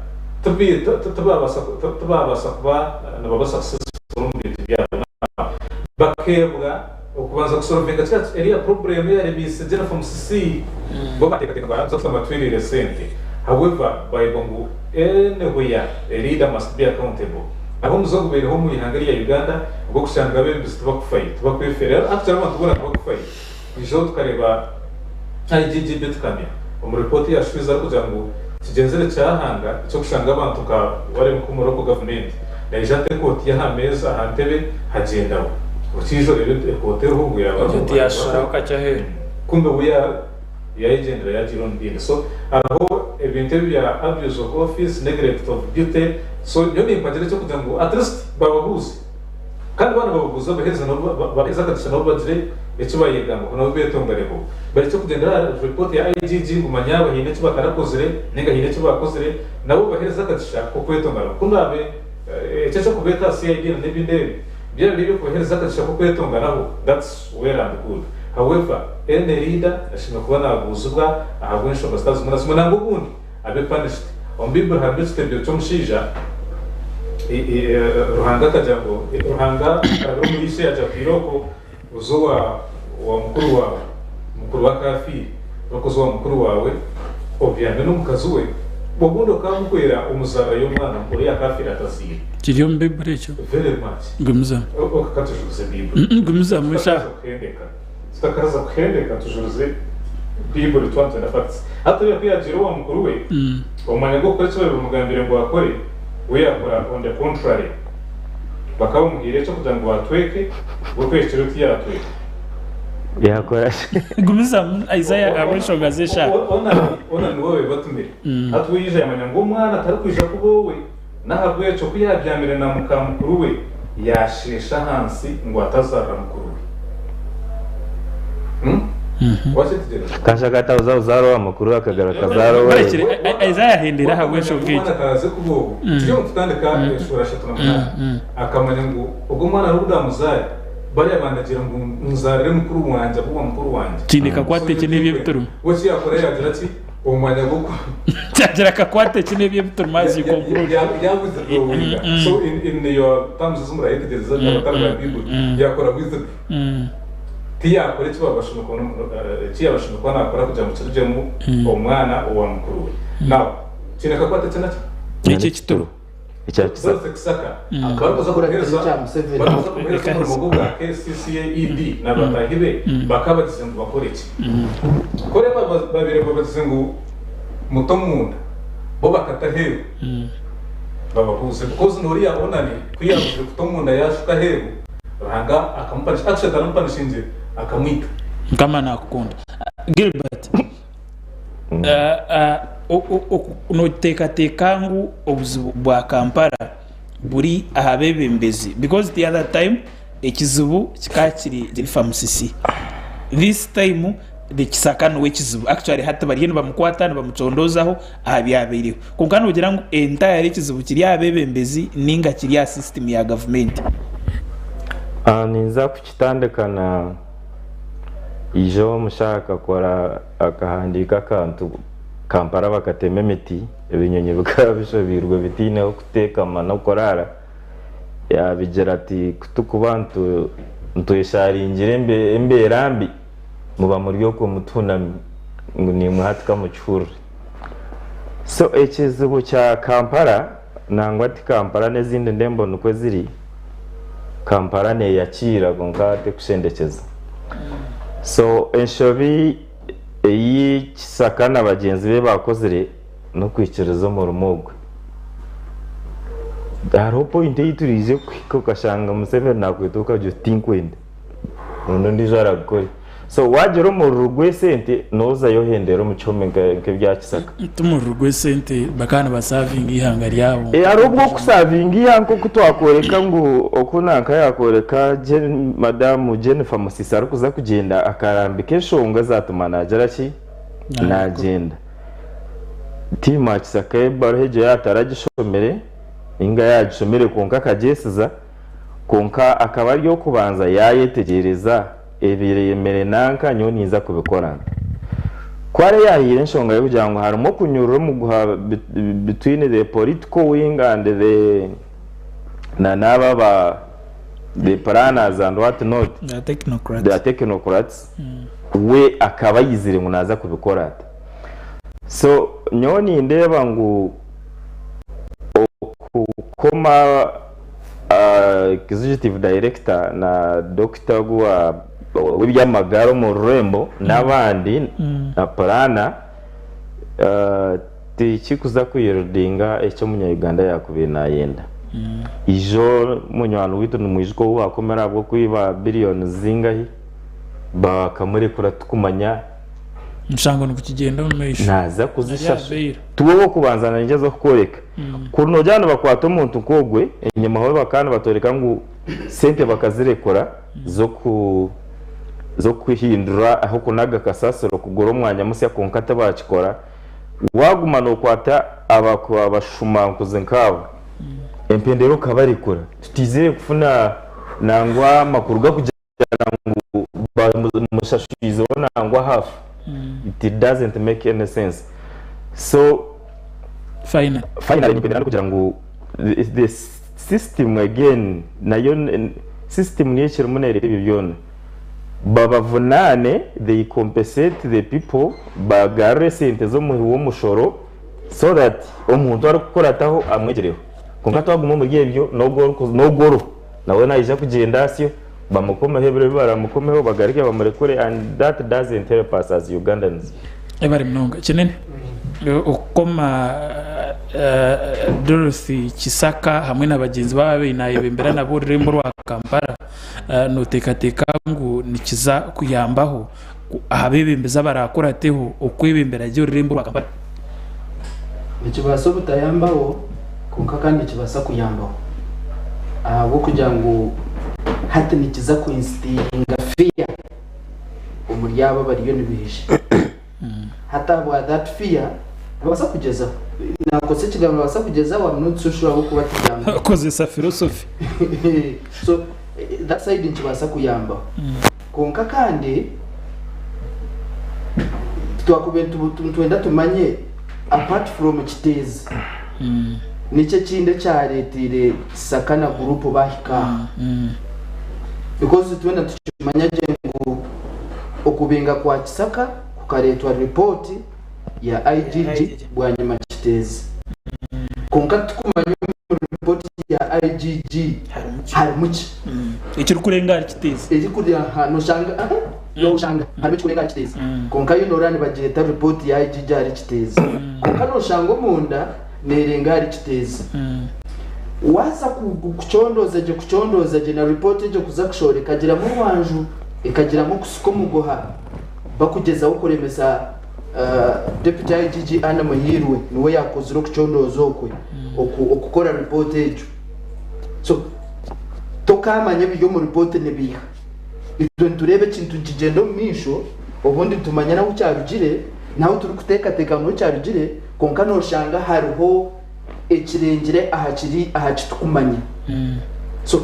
tubabasa kuba nababa successful mu bintu byabo bakebwa ukubanza gusolvinga cyatsi area problem ya rebise gena from CC bo batekateka baranza amatwirire sente. However by bongo anywhere a leader must be accountable. Abo muzogo bere ho mu ihangari ya Uganda ubwo kushanga bembise tubakufight tubakwefera actually abantu tubona tubakufight ijo tukareba IGG betkamya umureport yashize kugira ngo kigenzere cyahanga cyo kushanga abantu ka wari mu kumuroko government na ijate koti ya hameza hantebe hagendaho ukizo rero hotel ho guya abantu yashara ukacahe kumbe buya ya agendera ya Giron Bill so aho ibintu bya abuse of office neglect of duty so nyo impagire cyo kugira ngo at least bababuze kandi bana bababuza baheza no baheza kadisha no bagire icyo bayegamba no betongareho bari cyo kugendera report ya IGG ngumanya bahine cyo bakarakozere nenga hine cyo bakozere nabo baheza kadisha ko kwetongara kundabe cyo kubeta CID na nebinde bya biri ko baheza kadisha ko kwetongaraho that's where and good. However any leader ashima kuba nabuzubwa ahagwensho bastazi munasimo nango bundi abe punished on bible have been stable cyo mushija ruhanga kajambo ruhanga ari muri ise ya japiroko uzowa wa mukuru wa kafi bakozo wa mukuru wawe obyame no mukazuwe bobundo kamukwera umuzara yo mwana muri ya kafi ratasiye kiriyo mbibure cyo very much ngumza okatujuse bible ngumza musha stakaza kuhendeka tujuze bible twante na facts hata yo kwiyajira wa mukuru we umanya go kwetse we mugambire ngo akore we yakora on the contrary bakabumugire cyo kugira ngo atweke ngo kweshiro tiyatweke yakora ngumza Isaiah abishongazesha ona ni wowe batumire atwije yamanya ngo umwana atari kwija kubowe nahabwe cyo kuyabyamire na mukamukuru we yashesha hansi ngo atazara mukuru we kashaka uzaro amakuru akagaraka zaro barekire Isaiah hindira habwe cyo bwije akaze kubowe cyo mutandika ishura shatu na akamanya ngo ubwo mwana rudamuzaye bari abandagira ngo nzarire mukuru wanje abo mukuru wanje kinika kwateke n'ibyo bituru wose yakora yagira ati umwanya guko cyagera kakwateke n'ibyo bituru mazi ko yabuze so in your terms zumura yiteze n'abatanga bible yakora with tiya kore cyo babashima ko tiya bashima ko nakora kugira ngo turujemo umwana wa mukuru we now kinika kwateke nacyo iki kituru zose kusaka akabaza kugereza baraza kugereza mu rugo bwa KCCAED n'abatahibe bakabagize ngo bakore iki kore babire babagize ngo mutomunda bo bakata heru babahuze because nuriya onani kwiyabuze kutomunda yashuka heru ranga akampanisha akshata nampanishinje akamwita kama nakukunda Gilbert unotekateka ngu obuzibu bwa Kampala buri ahabebembezi because the other time ekizibu kikakiri famusisi this time the kisakano wekizibu actually hata bari bamukwatana bamucondozaho ahabyabiriho kunkana ugira ngo entire ekizibu kiri abebembezi ninga kiri ya system ya government ninza kukitandikana ijo mushaka kora akahandika kantu Kampala bakatema emiti ebinyonyi bikaba bishobirwe bitineho kutekama no korara yabigira ati kutukubantu ntuyesharingire emberambi muba muri yo ko mutuna ni muhatika muchure so ekizibu cya Kampala nangwa ati Kampala nezindi ndembo nuko ziri Kampala ne yakira gonkate kusendekeza so enshobi iyi kisakana bagenzi be bakozere no kwikiriza mu rumugwe hariho point yiturize ko kashanga Museveni nakwituka jo tinkwende nono ndijara gukora so wagero mu rugwe sente noza yo hendero mu cyome nke bya kisaka mu rugwe sente bakana basavinga ihanga ryabo arubwo kusavinga yanko kutwakoreka ngo okunanka yakoreka madamu Jennifer Musisa kuza kugenda akarambika eshonga zatumana jaraki nagenda tima kisaka baroheje yataragishomere inga yagishomere konka kagesiza konka akaba ari yo kubanza yayetegereza ebiremere nanka nyo niza kubikorana kware yahire nshonga yo kugira ngo harimo kunyurura mu guha between the political wing and the naba the planners and what not, the technocrats we akaba yizire ngo naza kubikora ate. So nyoni ndeba ngo koma executive director na doctor gwa w'ibyamagaro mu Rembo n'abandi na plana tikikuza kwirodinga ecyo munya Uganda yakubina yenda ijo munyano witu numwijiko wakomera bwo kwiba billion zingahi bakamurekura tukumanya nshango n'ukigenda mu mesho naza kuzishasha tuwo kubanzana ngezo kukoreka kuno jana bakwata umuntu kogwe enyuma ho bakana batoreka ngo sente bakazirekora zo kwihindura aho kunaga kasasiro kugura umwanya musi ya konkata bakikora waguma no kwata abashuma kuzenkabo empendero kabarikora tutizeye kufuna nangwa makuruga kujana ngo mushashizo nangwa half it doesn't make any sense. So finally independent kugira ngo the system again nayo system niyo munere bibyone babavunane they compensate the people bagare sente zo mu mushoro so that umuntu ari gukora taho amwegereho konka twaguma mu byebyo no goro nawe naje kugenda asyo bamukoma hebere baramukomeho bagarike bamurekure and that doesn't help us as Ugandans. Ebari mnonga kinene ukoma Dorothy Kisaka hamwe n'abagenzi babe inayebembera nabo Rembo rwa Kampala no tekateka ngo nikiza kuyambaho ahabebembeza barakora teho okwebembera ryo Rembo rwa Kampala nikibaso butayambaho konka kandi kibasa kuyambaho ahubwo kugira ngo hati nikiza kuinstinga fear umuryaba bariyo nibihishe hata bwa that fear basa kugeza nako se kigambo basa kugeza wa munsi ushobora go kuba kijambo koze sa philosophy so that side nkibasa kuyamba konka kandi twakubintu twenda tumanye apart from kitezi nice kinde cyaretire sakana group bahika because twenda tukimanya je ngo okubenga kwa Kisaka kukaretwa report ya IGG bwanyuma kitezi konka tukumanya report ya IGG harimuki ikiri kurenga kitezi iri kuri hano shanga no shanga harimuki kurenga kitezi konka yinorani bageta report ya IGG ari kitezi konka no shanga munda nerenga ari kitezi waza kuchondoza je na report je kuza kushore kagira mu wanju ikagira mu kusuko mugoha bakugeza ukuremesa deputy IGG ana mahirwe niwe yakoziro kuchondoza okwe okukora report ejo so tokamanye byo mu report nebiha ibyo turebe kintu kigendo misho obundi tumanya na ucyarugire naho turi kuteka mu cyarugire konka no shanga hariho ekirengire ahakitukumanya so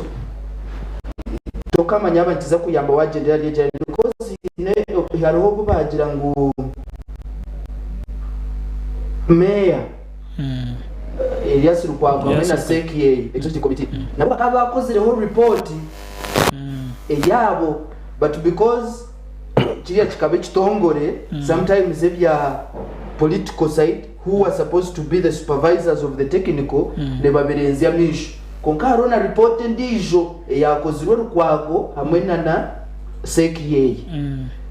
tokamanya abantiza kuyamba wagendera ryeje because ne hariho bubagira ngo meya Elias Rukwago hamwe na SEKA executive committee nabo bakaba bakozireho report eyabo but because kiriya kikabe kitongore sometimes ebya political side who are supposed to be the supervisors of the technical neba berenzya misho konka harona report ndijo yakozirwe Rukwago hamwe na SEKA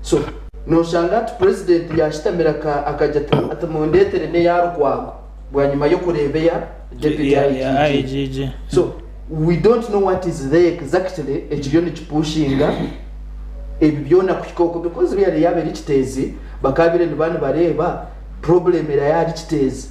so no shanga president yashitamira akaja atamondetere ne ya Rukwago bwanyuma yo kurebeya deputy IGG so we don't know what is there exactly ekiriyo nikipushinga ebibyona kukikoko because really yabere kitezi bakabire nibana bareba problem era yari kitezi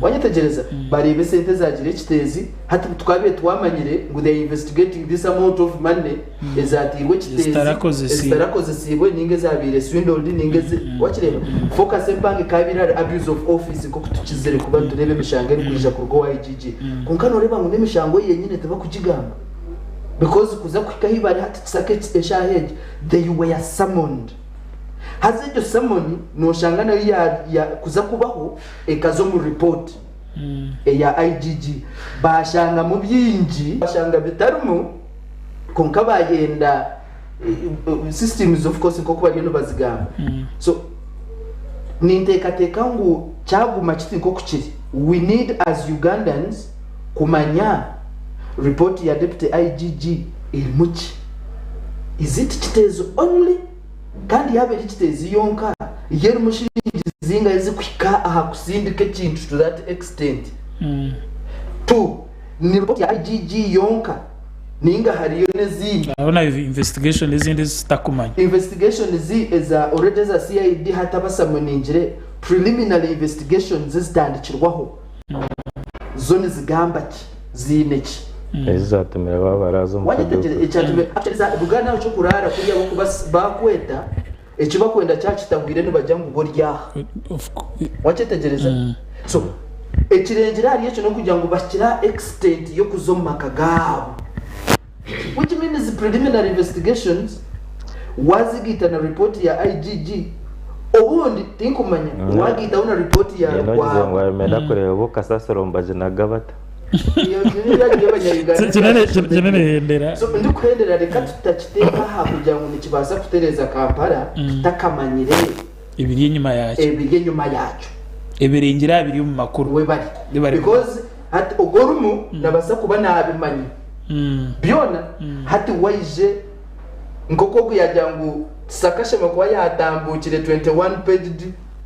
wanyitegereza barebe sente zagire kitezi hata tukabiye twamanyire ngo they investigating this amount of money ezatirwe kitezi estarakoze sibwe ninge zabire swindled ninge wakireba focus empange kabira abuse of office ko kutukizere kuba turebe mishange kurija kurwo IGG kunkano reba ngo nemishango yenyine taba kujigamba because kuza kwikahibari hata tsake eshahead they were summoned hazejo summon no shangana ya kuza kubaho ekazo mu report ya IGG bashanga mu byinji bashanga bitarumu konka bagenda systems of course nko kubagenda bazigamba so nintekateka ngo cyaguma kiti nko kukiri we need as Ugandans kumanya report ya deputy IGG ilmuchi is it kitezo only kandi yabe kitezo yonka yero mushiringizinga ezikwika aha kusindika kintu to that extent two ni report ya IGG yonka ninga hariyo nezindi abona investigation ezindi zitakumanya investigation eza already as a CID hatabasa muningire preliminary investigations zitandikirwaho zone zigamba ki zineki ezatumira babarazo mu wajitegereje cyatume actually Buganda cyo kurara kuriya bo bakweta ekiba kwenda cyakitagwire nibajya ngo boryaha wajitegereza so ekirengera hariyo cyo no kugira ngo bakira extent yo kuzomaka gabo which means preliminary investigations wazigita na report ya IGG obundi tinkumanya wagita una report ya kwa ngo amenda kureba bo kasasorombaje na gabata so ndikuhendera reka tutakiteka ha kugira ngo nikibasa kutereza Kampala takamanyire ibiri inyuma yacu ebiringira biri mu makuru we bari because at ogorumu nabasa kuba nabimanyi byona hati waije nkoko kuyajyangu sakashe makwa yatambukire 21 page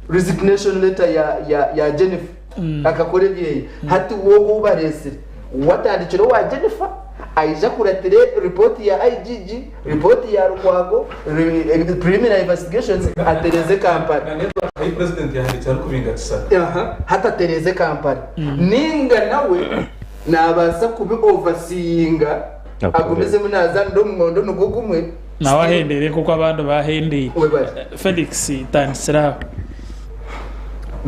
resignation letter ya Jennifer akakoreye hati wowe ubaresire watandikiro wa Jennifer aija kuratire report ya IGG report ya Rukwago preliminary investigations atereze Kampala high president yanditse ari kubingatisa hata tereze Kampala ninga nawe nabasa kubi overseeinga agumeze munaza ndomundo nugugumwe nawahendere kuko abantu bahendeye Felix Tansira.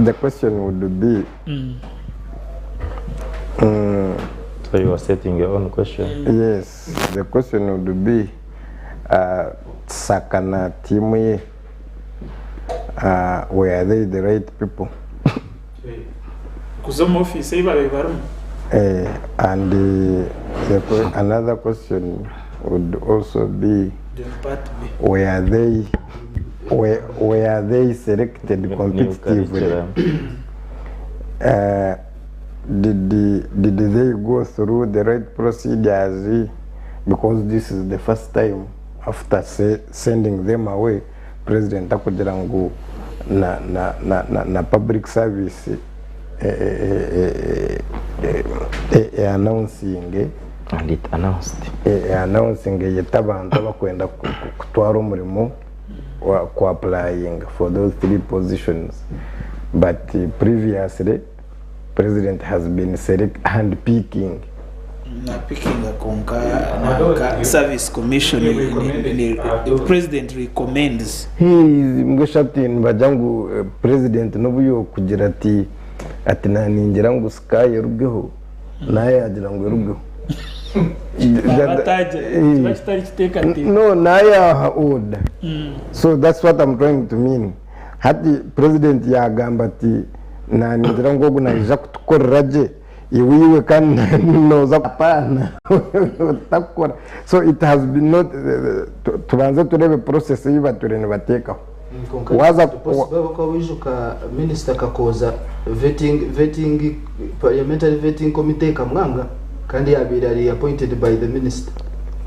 The question would be so you are setting your own question. Yes, the question would be sakana timu ye were they the right people? Kuzomo office iba bebarum. And another question would also be were they selected competitively? Did they go through the right procedures? Because this is the first time after sending them away, President Takujirangu na public service announcing and it announced announcing yetabantu bakwenda kutwara umurimo wa applying for those 3 positions, but previously President has been hand-picking a service commission. The President recommends. Mgoshatin bajangu President nobuyo kugira ati naningira ngo sky rugeho naye agira ngo rugeho no naya old. So that's what I'm trying to mean. Hati President yagamba ati naningira ngo gunaija kutukorera je iwiwe kandi noza pana takora. So it has been not tubanze turebe process yibaturene batekaho waza possible ko wijuka minister kakoza vetting parliamentary vetting committee kamwanga kandi yabirari appointed by the minister,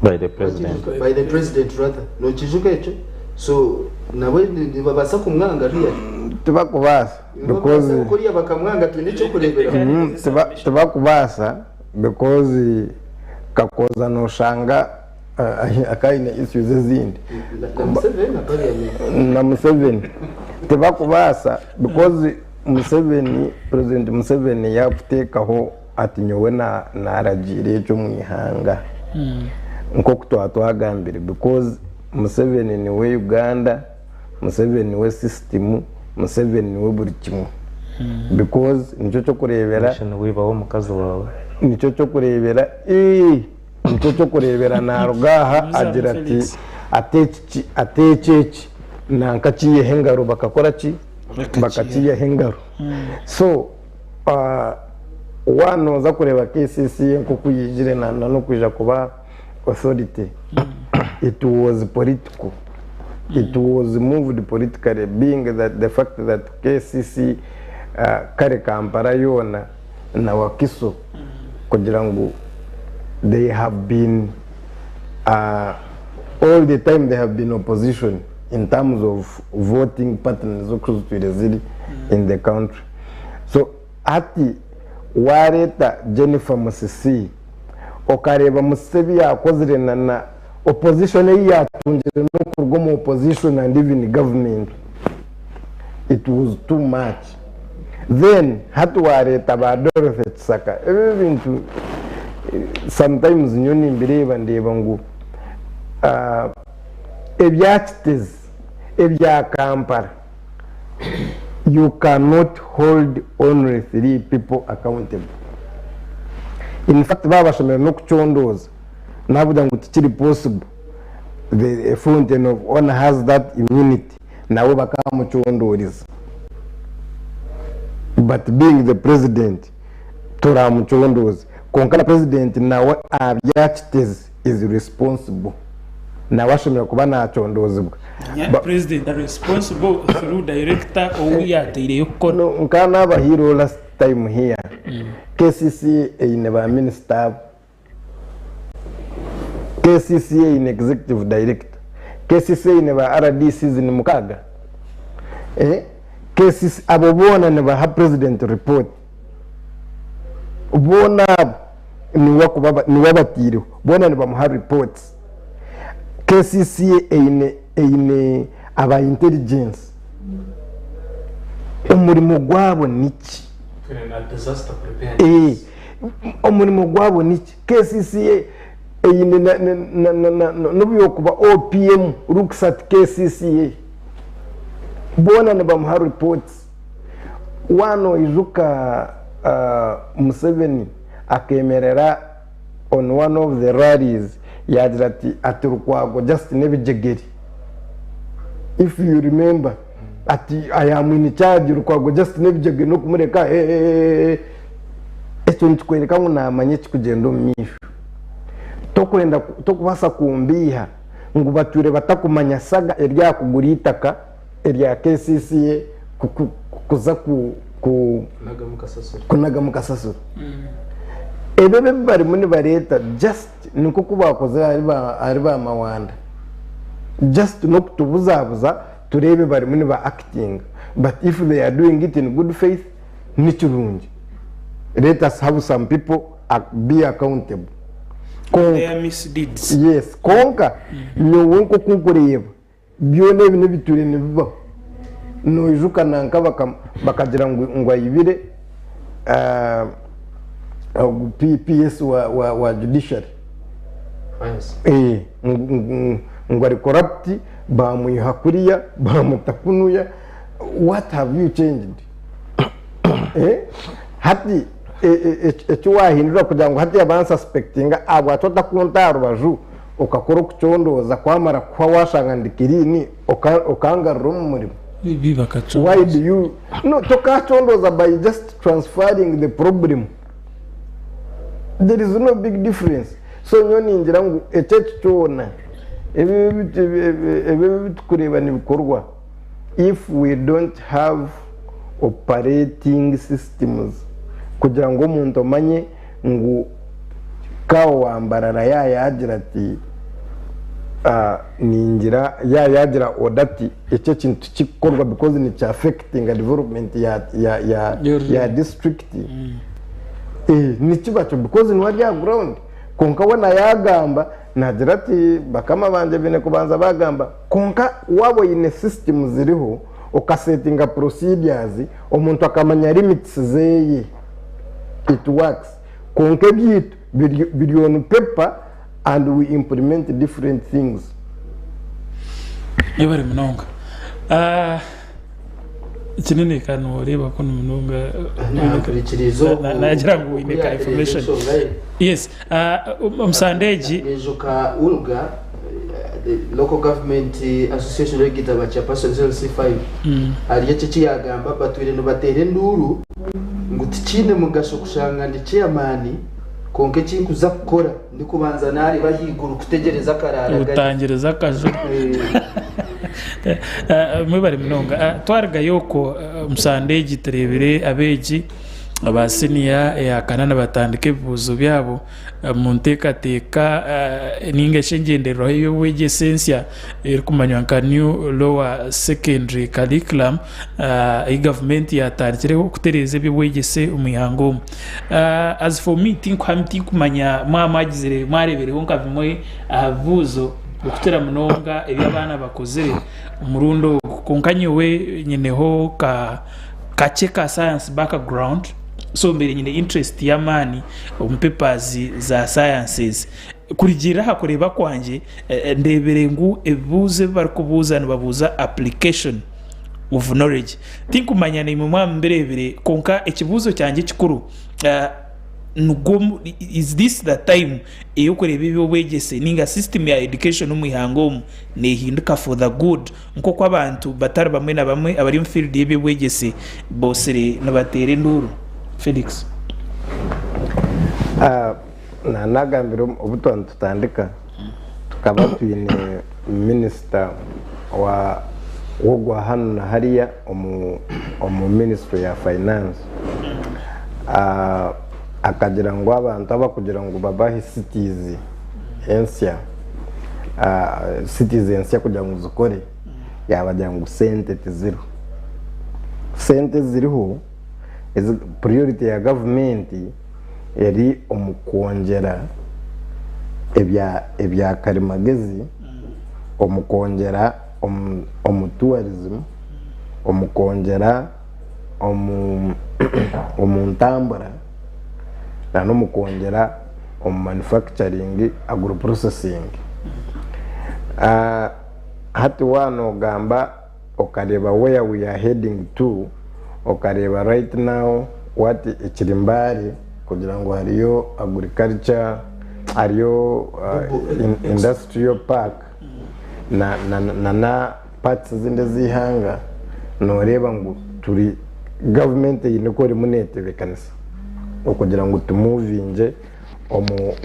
by the president rather no kijuka echo. So nawe nibabasa kumwanga riya tubakubasa because kuriya bakamwanga tunico kurebera tubakubasa because kakoza no shanga akaine issues ezindi na Museveni tebakubasa because President Museveni yafutekaho ati nyowe naragire cyo mwihanga nko kutwatwagambire because Museveni ni we Uganda, Museveni ni we system, Museveni ni we buri kimwe because nico cyo kurebera wibaho mukazi wawe nico cyo kurebera nico kurebera na rugaha agira ati atececi nankaciye hengaro bakakora ki bakaciye hengaro. So wanoza kureba KCC nko kuyigire no kwija kuba authority. It was political. It was moved politically, being that the fact that KCC kare Kampala yona na Wakiso kugira ngo they have been all the time they have been opposition in terms of voting patterns in the country. So ati wareta Jennifer Musisi okareba Musebi yakozire na opposition yatunjire no kurwo mu opposition and even government, it was too much. Then hatu wareta ba Dorothy Saka ebintu sometimes nyoni mbireba ndeba ngo ebyakitezi ebya Kampala, you cannot hold only 3 people accountable. In fact babashomera no kuchondoza nabuda ngo tikiri possible the fountain of honor has that immunity nawe bakamuchondoriza, but being the president turamuchondoza konkana president nawe abyakitezi is responsible nawe ashomera kuba nachondozibwa. President are responsible through director or we are the no nkana ba hero last time here. KCC in a minister, KCC in executive director, KCC in a RDCs in Mukaga, KCC abobona never have president report bona ni wabatiro bona never have reports. KCC in aba intelligence umurimo gwabo niki disaster preparedness umurimo gwabo niki KCC no kuba OPM ruksat KCC bona ne bamuha reports wano izuka Museveni akemerera on one of the rallies yagira aturukwago just nebijegeri, if you remember ati I am in charge rukwago just nebijegeri no kumureka esto ntikwereka ngo namanye kikugendo myishu tokwenda tokubasa kumbiha ngo bature batakumanya saga erya kuguritaka erya KCC kuza kunaga mukasasura ebebe bari muni bareta just niko kubakoze ari ba mawanda just no kutubuzabuza turebe bari muni ba acting, but if they are doing it in good faith nichurungi, let us have some people be accountable. They are misdeeds. Yes, konka nyonko kunkureba byone bine biture ne biba no ijuka nanka bakagira ngo ayibire PPS wa judiciary ngo ari corrupt bamuyihakuriya bamutakunuya. What have you changed? Hati ekiwahindura kugira ngo hati abantu suspectinga abwatota kunta rubaju ukakora kuchondoza kwamara kwa washanga ndikirini okangarura umurimo. Why do you no tokachondoza by just transferring the problem? There is no big difference. So nyoni ngira ngo ecechona ebe kureba nibikorwa if we don't have operating systems kugira ngo umuntu amanye ngo kawo wambarara yagira ati ningira yagira odati icyo kintu kikorwa because it's affecting the development ya district nikibacho because ni wari ground konka wana yagamba nagira ati bakama banje bine kubanza bagamba konka wabo ine system ziriho ukasettinga procedures umuntu akamanya limits zeye. It works. Konke byitu biri on paper and we implement different things. Yebare munonga kinene kanu reba ko munonga nakurikirizo nagira ngo imeka information. Yes, umsandeji nejoka ulga the local government association regita bacha person C5 ariye ciki yagamba batwire no batere nduru ngo tikine mugasho kushanga ndi chairman konke kinkuza kukora ndi kubanza nari bahiguru kutegereza karara utangereza akajo mwibare mnonga twarga yoko musande giterebere abeji abasiniya yakanana batandike ibibuzo byabo mu ntekateka n'ingeshe ngenderwaho y'ubuwegesensya iri kumanywa nka new lower secondary curriculum government yatangireho kutereza ibiwegese umuyango as for me tinkwamti kumanya mwamagizire mwarebereho nka bimwe ahabuzo ukutera munonga ebya abana bakoze umurundo konkanyiwe nyeneho kache ka science background so mbere nyine interest ya mani mu papers za sciences kurigira hakoreba kwanje ndebere ngu ebuze barikubuzana babuza application of knowledge tinkumanya ni mu mberebere konka ikibuzo cyanjye kikuru nugom is this the time iyo kureba ibyo wegese ninga system ya education umuhango nehinduka for the good nko kwa abantu batari bamwe na bamwe abari mu field y'ibyo wegese bosere nabatere nduru Felix na nagambira ubutonde tutandika tukaba tuyine minister wo gwa hano na hariya umu ministry ya finance akagira ngo abantu abakugira ngo babahe citizens ya kugira ngo zukore yabajya ngo sente ziriho priority ya government yari umukongera ebya karimagezi umukongera tourism umukongera umuntambara na n'umukongera manufacturing agro processing hati wano gamba ukareba where we are heading to ukareba right now what ikirimbari kugira ngo hariyo agriculture hariyo industrial park na parts zinde zihanga noreba ngo turi government yiniko ri munetebekanisa ukugira ngo tumuvinge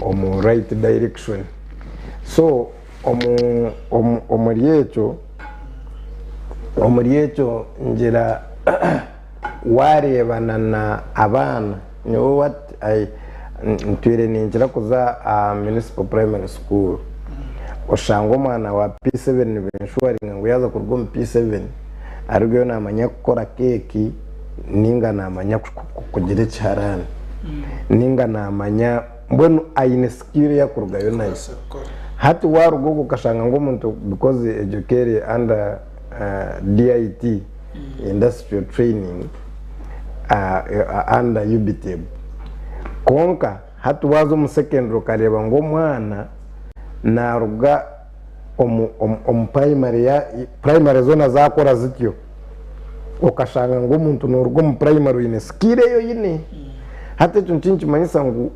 omu right direction so omuriecho ngira warebana na abana you know what ntwire ninjira kuza municipal primary school ushanga umwana wa P7 benshwaringa ngo yaza kurwa mu P7 aribyo namanya gukora keki ninga namanya kugira cyarana ninga namanya mbona ayine skill ya kurgayo nice hati warugo gukashanga ngo umuntu because educated under DIT industrial training under UBTEB konka hati wazo mu secondary kareba ngo mwana naruga primary zona zakora zityo ukashanga ngo umuntu n'urugo mu primary ine skill yo yine hati tuncinci manyisa ngo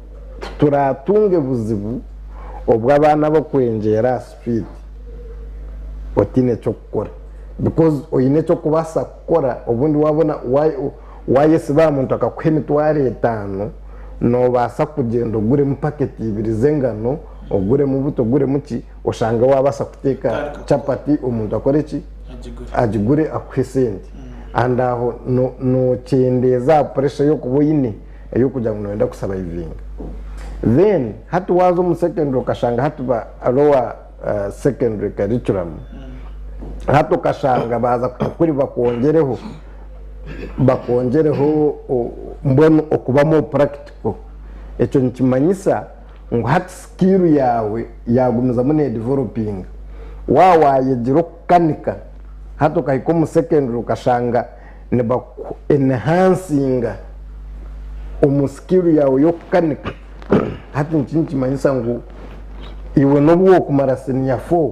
turatunge buzibu obwa abana bo kwengera speed otine cyo gukora because oyine cyo kubasa gukora ubundi wabona wayese ba muntu akakwemituware 5 no basa kugenda ugure mu packet ibiri zengano ugure mu buto ugure muki ushanga wabasa kuteka chapati umuntu akore iki agigure akwesente andaho no cyendeza pressure yo kuboyine yo kujya ngo wenda kusaba ivinga then hatu wazo mu secondary ukashanga hatu ba lower secondary curriculum hatu kashanga baza kuri bakongereho mbono okubamo practical echo nkimanyisa ngo hat skill yawe yagumiza mune developing wayegira kanika hatu kahiko mu secondary ukashanga ne ba enhancing skill yawe yo kanika hati nchinchi manyisa ngo iwe nobuwo kumara senior 4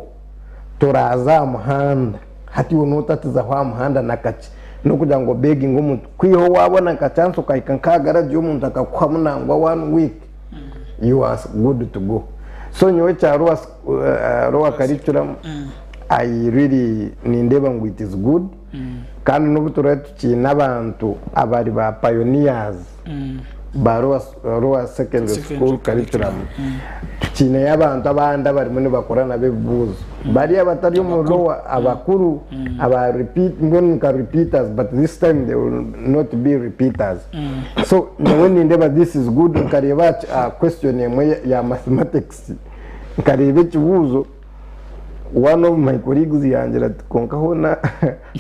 toraza amahanda hati iwe notatiza kwa amahanda nakachi no kugira ngo begging umuntu kwiho wabona ka chance ukayika garage y'umuntu akakwamuna 1 week you are good to go so nyowe cha rowa curriculum I really nindeba ngo it is good kandi no butura tuki nabantu abari ba pioneers barowa secondary school curriculum tukine y'abantu abandi barimo nibakorana bebuzo bari abatari mu rowa abakuru aba repeat ngonka repeaters but this time they will not be repeaters so when ndeba this is good nkareba question ya mathematics nkareba kibuzo one of my colleagues yangira konka hona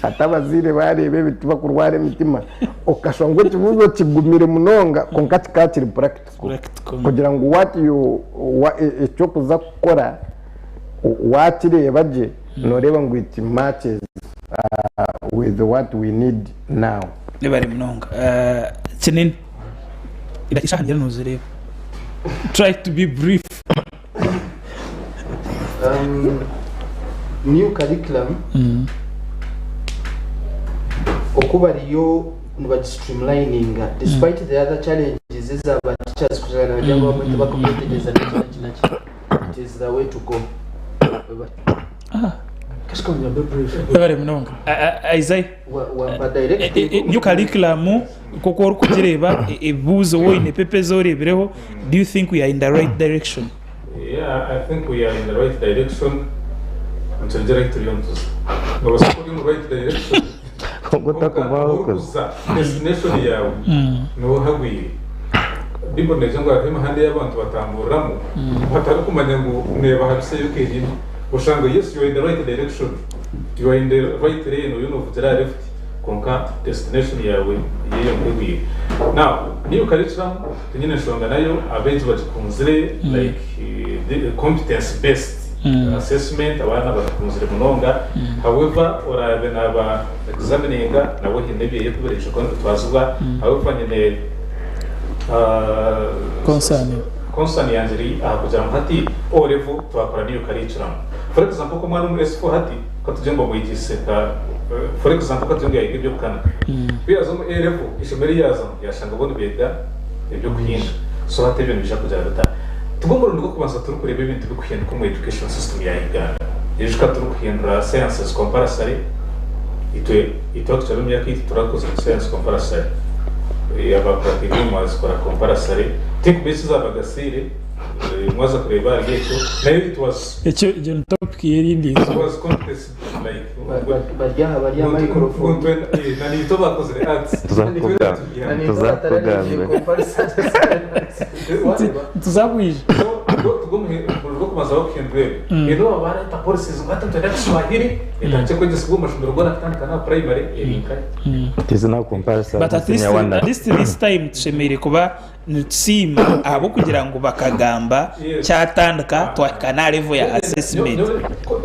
atabazire barebe bituba kurware mitima okashongo kibuzo kigumire munonga konka tikatiri practical kugira ngo what you icyo kuza gukora watireba je noreba ngo it matches with what we need now nebari munonga kinini irashanje nuzireba try to be brief. New curriculum okubariyo niba streamlining despite the other challenges is about teachers kuzana bajyango bamwe bakometegeza n'iki it is the way to go. Kashika mnyambe brief bari munonga Isaiah wa direct new curriculum koko uri kugireba ebuzo woine pepe zorebereho. Do you think we are in the right direction? Yeah, I think we are in the right direction. Until director yontos. No was putting the right direction. Destination yawe. No hawi. Bibo nejengo akema hande y'abantu batamburamu. Batari kumanya ngo neba habise yuke yini. Ushanga yes you are in the right direction. You are in the right lane you know for left. Konka destination yawe yeyo ngwi. Now, new curriculum tunyine shonga nayo abenzi bajikunzire like the competence based assessment abana bakunzire munonga. However orabe naba examining nawe hinebye yekuberesha ko twazubwa however nyine concern yanjiri kugira ngo hati o level twakora new curriculum. For example ko mwana muri S4 hati katujemba muyigise ka for example katujemba yigibyo kana biyazo mu A level ishomeri yazo yashanga bono bega ibyo kuhinda so hati ibintu bisha kujya ruta tugomba rundo kubanza turi kureba ibintu bikuhinda ko mu education system ya Uganda yishika turi kuhindura sciences compulsory ito actually mu yakiti turakoze science compulsory yaba practicum azikora compulsory take basis abagasire mwaza kureba ariko nayo it was icyo topic yerindi was contest like barya microphone nani to bakoze arts tuzabwije tugomaza okendwe ino abarata policies batantenda Kiswahili itache kwenye siku mashindano gona kana primary erinka tizana comparison but at least this time tushemere kuba nutsima abo kugira ngo bakagamba cyatandika twakana level ya assessment.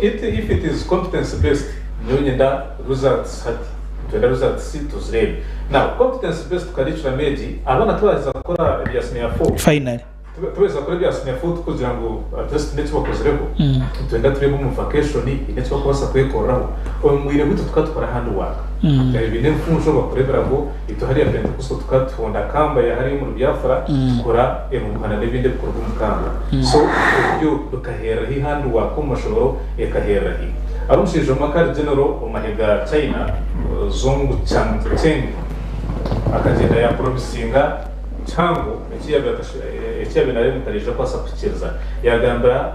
If it is competence based nyonyenda results hati twenda results situzrebe. Now competence based curriculum meji abana twaza gukora ya 4 finally tuweza kureba yasinyafutu kugira ngo just network kozireko twenda turebe mu vacation network kwasa kwekoraho omwire gutu tukatwara hand work bine mfunjo bakurebera ngo ito hari ya Pentecost tukatunda kamba ya hari mu byafara kora emukana n'ibindi bikorwa mu kamba so ibyo dukahera hi hand work mu mashoro ekahera hi arumshije makar general omahega China zongu changcheng akagenda ya promisinga chango ekiyabe nari mutarisha kwasa kukiriza yagamba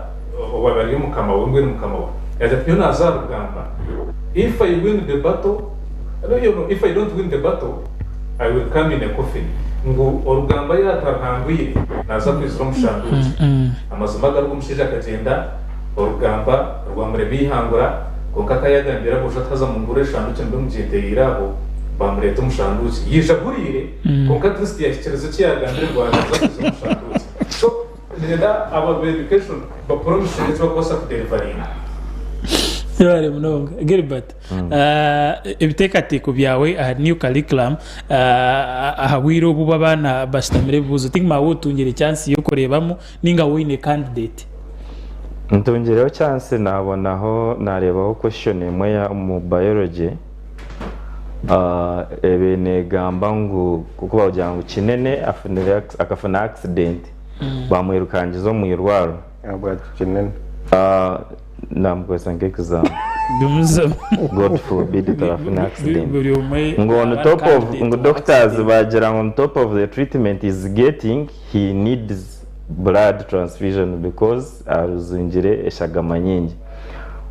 wabari mukama wengwe mukama wa yajapyo nazarugamba if I win the battle if I don't win the battle I will come in a coffin ngo orugamba yatarangwire naza kwizira mushanduzi amazumaga rw'umushije akagenda orugamba rwamurebe ihangura konka kayagambira ko shataza mu ngure shandu cyangwa mugiteyiraho bamureta umushanduzi yijagurire konka twist yakirizo cyagambira rwanda mushanduzi so nenda aba education ba promise cyo kwasa kudelivery yari munonga Gilbert ibitekateko byawe new curriculum ahawiro buba bana bastamire buzo tingma wotungire chance yo kurebamo ninga wine candidate ntungireho chance nabonaho narebaho question imwe ya mu biology ebene gamba ngo kuko bawujya ngo kinene akafana accident bamwirukangizo mu irwaro abwa kinene namkwesa nk'exam God forbid turafuna accident ngo on top of ngo doctors bagira on top of the treatment is getting he needs blood transfusion because aruzinjire eshagama nyingi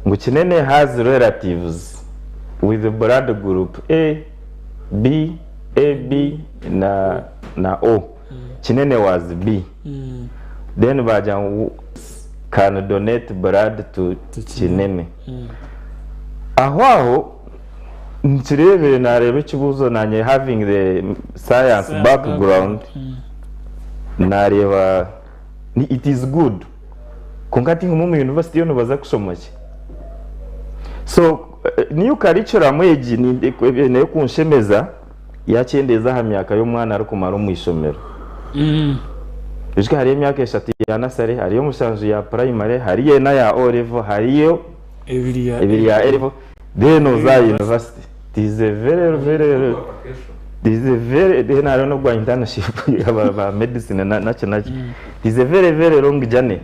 ngo kinene has relatives with the blood group A B AB na O kinene was B then baja can donate blood to kinene aho ntirebere narebe kibuzo nanye having the science background nareba it is good kongati mu university yo baza kusoma ki so new curriculum eji ni kunshemeza yacyendeza ha myaka yo mwana ari kumara mu isomero Ijwe hari imyaka 3 ya nasare hariyo musanzu ya primary hariye na ya O level hariyo ebiri ya A level then oza university this is a very then I don't know gwa internship aba medicine na this is a very long journey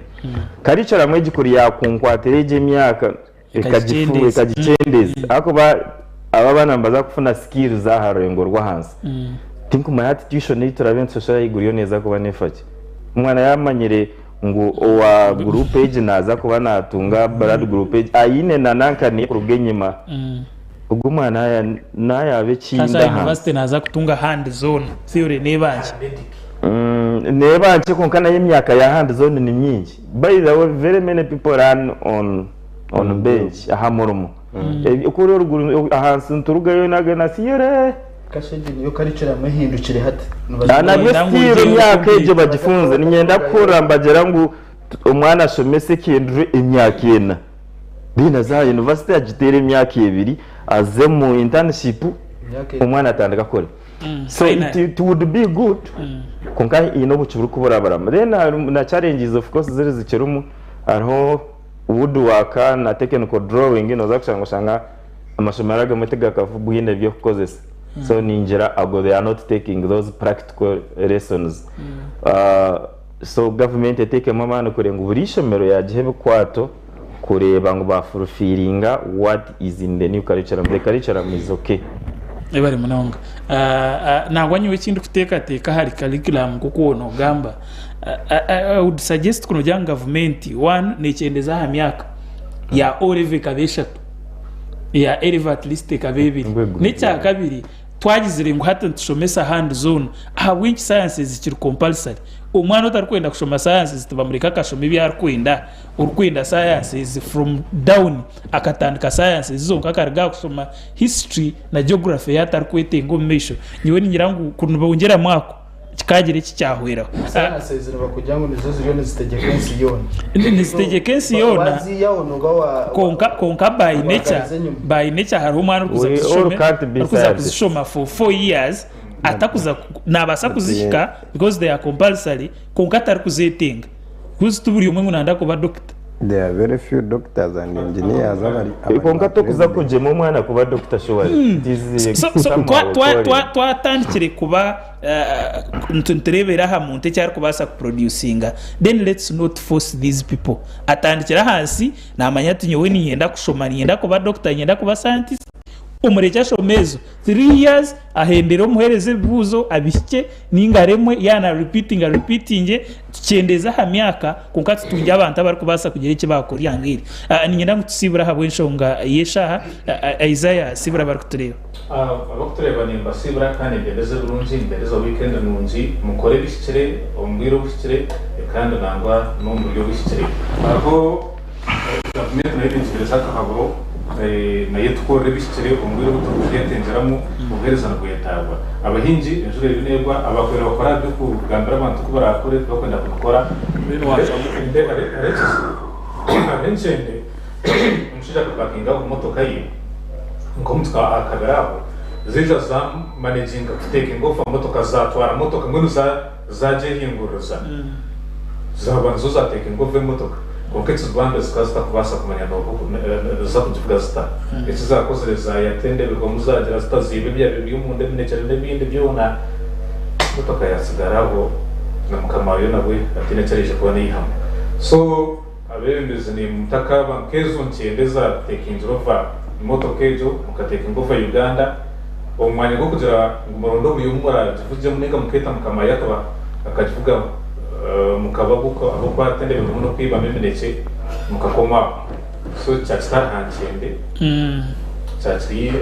karicara mweji kuri ya kunkwatereje myaka ekagicendeza ako aba bana mbaza kufuna skills za harengorwa hansi think my attitude ni turabense social iguriyo neza ko banefaki umwana yamanyire ngo wa group page naza kuba natunga blood group page ayine nananka ni rugenyima ubwo mwana nayabe kinda ha university naza kutunga hand zone theory nebanje nebanje konkana y'imyaka ya hand zone ni myinshi by the way very many people run on bench ahamurumo ukuri ruguru ahansi nturugayo nagana siyere kasheje niyo karicara mahindukire hati anabwe stile myaka ejo bagifunze ninyenda kurambagera ngo umwana asome secondary imyaka yena bina za university agitere imyaka 2 aze mu internship umwana atandika kore so it would be good konka ino bucuburu kuborabara then na challenges of course ziri zikirumu ariho woodwork na technical drawing ino zakushanga amashomara gametega kafu buhinde byo kozesa so ninjira ago they are not taking those practical lessons so government take mama no kurenga burishomero yagihebe kwato kureba ngo bafulfillinga what is in the new curriculum the curriculum is okay ebari munonga nagwanyiwe ikintu kuteka hari curriculum kuko no gamba I would suggest kuno janga government one nechendeza ha myaka ya oreve kabeshatu ya eleva at least kabebiri necha kabiri twagizire ngo hata tushomesa hand zone aha winch sciences zikiri compulsory umwana utarikwenda kushoma sciences tubamurika kashoma ibyarkwenda urkwenda sciences from down akatandika sciences zo kakariga kushoma history na geography yatarkwete ngo mesho nyiwe ninyirangu kuntu bongera mwako kikagire kicyahwera sciences bakujango nizo zirone zitegekensi yona nizitegekensi yona konka by nature hari umwana kuza kuzishoma for 4 years atakuza nabasa kuzishika because they are compulsory konka atari kuzetenga kuzi tuburi umwe nanda ko ba doctor there are very few doctors and engineers konka to kuza kujema umwana kuba doctor showari so twatandikire kuba ntunterebera ha muntu cyari kubasa kuproducinga then let's not force these people atandikira hasi namanya tunyewe ni yenda kushoma ni yenda kuba doctor yenda kuba scientist umurecha shomezo 3 years ahendero muhereze buzo abishike ningaremwe yana repeating cyendeza ha myaka kunkati tunjya abantu abari kubasa kugira iki bakora yangiri ninyenda ngutsibura habwe nshonga yesha Isaiah sibura bari kutureba abakutureba nimba sibura kandi ndeze burunzi ndeze weekend nunzi mukore bishikire ombwiro bishikire kandi nangwa n'umburyo bishikire aho government nayo saka haburo nayo tukore bishikire ombwiro butugenderamo muhereza no kuyatagwa abahinji injure binegwa abakorera bakora byo kugambira abantu ko barakore bakwenda gukora ibintu wacu ndeka abenshende umushija kupakinga ku motoka ye ngomutka akagarabo zija za managing taking off motoka zatwara motoka ngo zaje hinguruza zabanzo za taking off motoka koketse Rwanda zikaza kubasa kumanya no za kuvuga zita ikiza kozereza yatende bigo muzagira zitazibe bya by'umunde binecere n'ibindi byona motoka yasigaraho na mukamayo nawe atinecereje kubona ihamo so abembeze ni mutaka bankezo ncyendeza tekinzo rova imodoka ejo mukateka ingova Uganda umwanya go kugira umurondo uyu mwara tuvuze munega muketa mukamaya akaba akavuga mukababuko abo kwatende no kwiba memeneke mukakoma so cyatara hancyende cyatri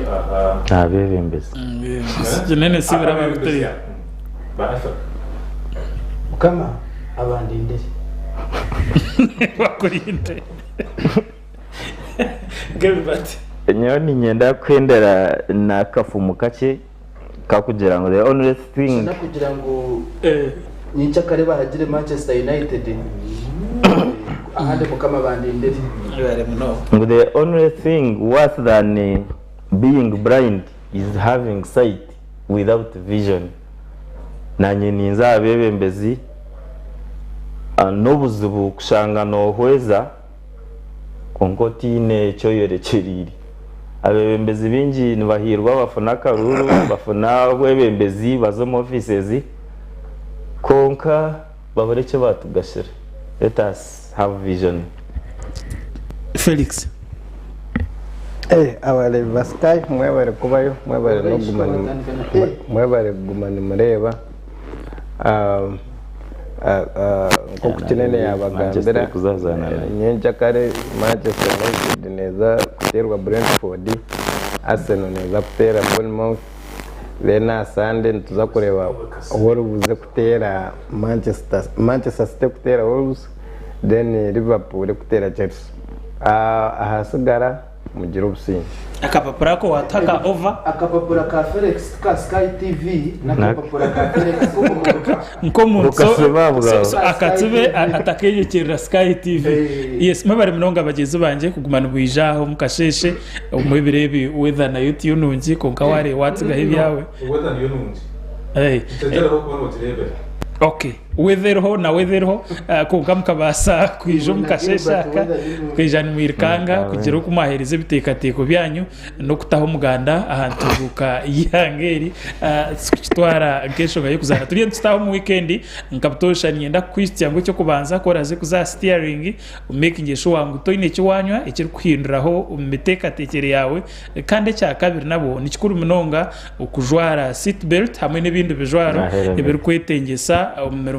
abebembeze jenene sibira babutari bafa mukama abandi ndere bakurinde gebati nyo ni nyenda kwendera na kafumu kake kakugira ngo the only thing nakugira ngo nyinca kare bahagire Manchester United ahande mukama abandi ndere the only thing worse than being blind is having sight without vision nanye ninza abebembezi n'obuzibu kushanga nohweza konkotine cyo yorekeriri abebembezi bingi nibahirwa bafuna karuru bafuna webembezi bazo mu offices konka babareke batugashira. Let us have vision. Felix abale baskai mwebare kubayo mwebare no gumana mwebare gumana mureba ko kukinene yabagambira nyenja kare Manchester United neza kuterwa Brentford Arsenal neza kutera Bournemouth Lena Sunday tuza kureba Wolves kutera Manchester City kutera Wolves then Liverpool kutera Chelsea ahasigara mugira ubusinzi akapapura ko wataka over akapapura ka Felix ka Sky TV nakapapura ka Felix nkomunso akatube atakeyekera Sky TV yes mabare mnonga bagenzi banje kugumana buyijaho mukasheshe umubirebi weather na YouTube nungi konka ware watsiga ibyawe weather niyo nungi tugera ho kubona utirebe okay weatherho na weatherho konka mukabasa kwijo mukasheshaka kwijana mwirkanga kugira uko mahereze bitekateko byanyu no kutaho muganda ahantu buka yangeri twara gesho gayo kuzana turiye tutaho mu weekend nkabutosha nyenda kwistya ngo cyo kubanza koraze kuza steering making sure wangu to ine cyo wanywa ikiri kwinduraho umiteekatekere yawe kandi cya kabiri nabo ni kikuru munonga ukujwara seat belt hamwe n'ibindi bijwaro ibiri kwetengesa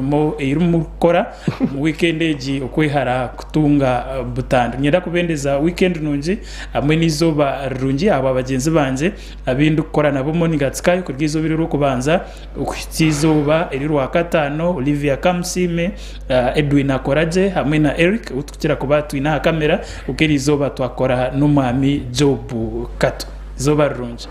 mo irumukora mu weekend eji okwihara kutunga butanda nyenda kubendeza weekend nungi amwe nizoba rungi aba bagenzi banje abindi ukora nabo morning at Sky kurgizo biri rukubanza ukitizoba iri rwa katano Olivia Kamsime Edwin Akoraje hamwe na Eric utukira kuba twina kamera ukerizoba twakora n'umwami Job Kato zoba rungi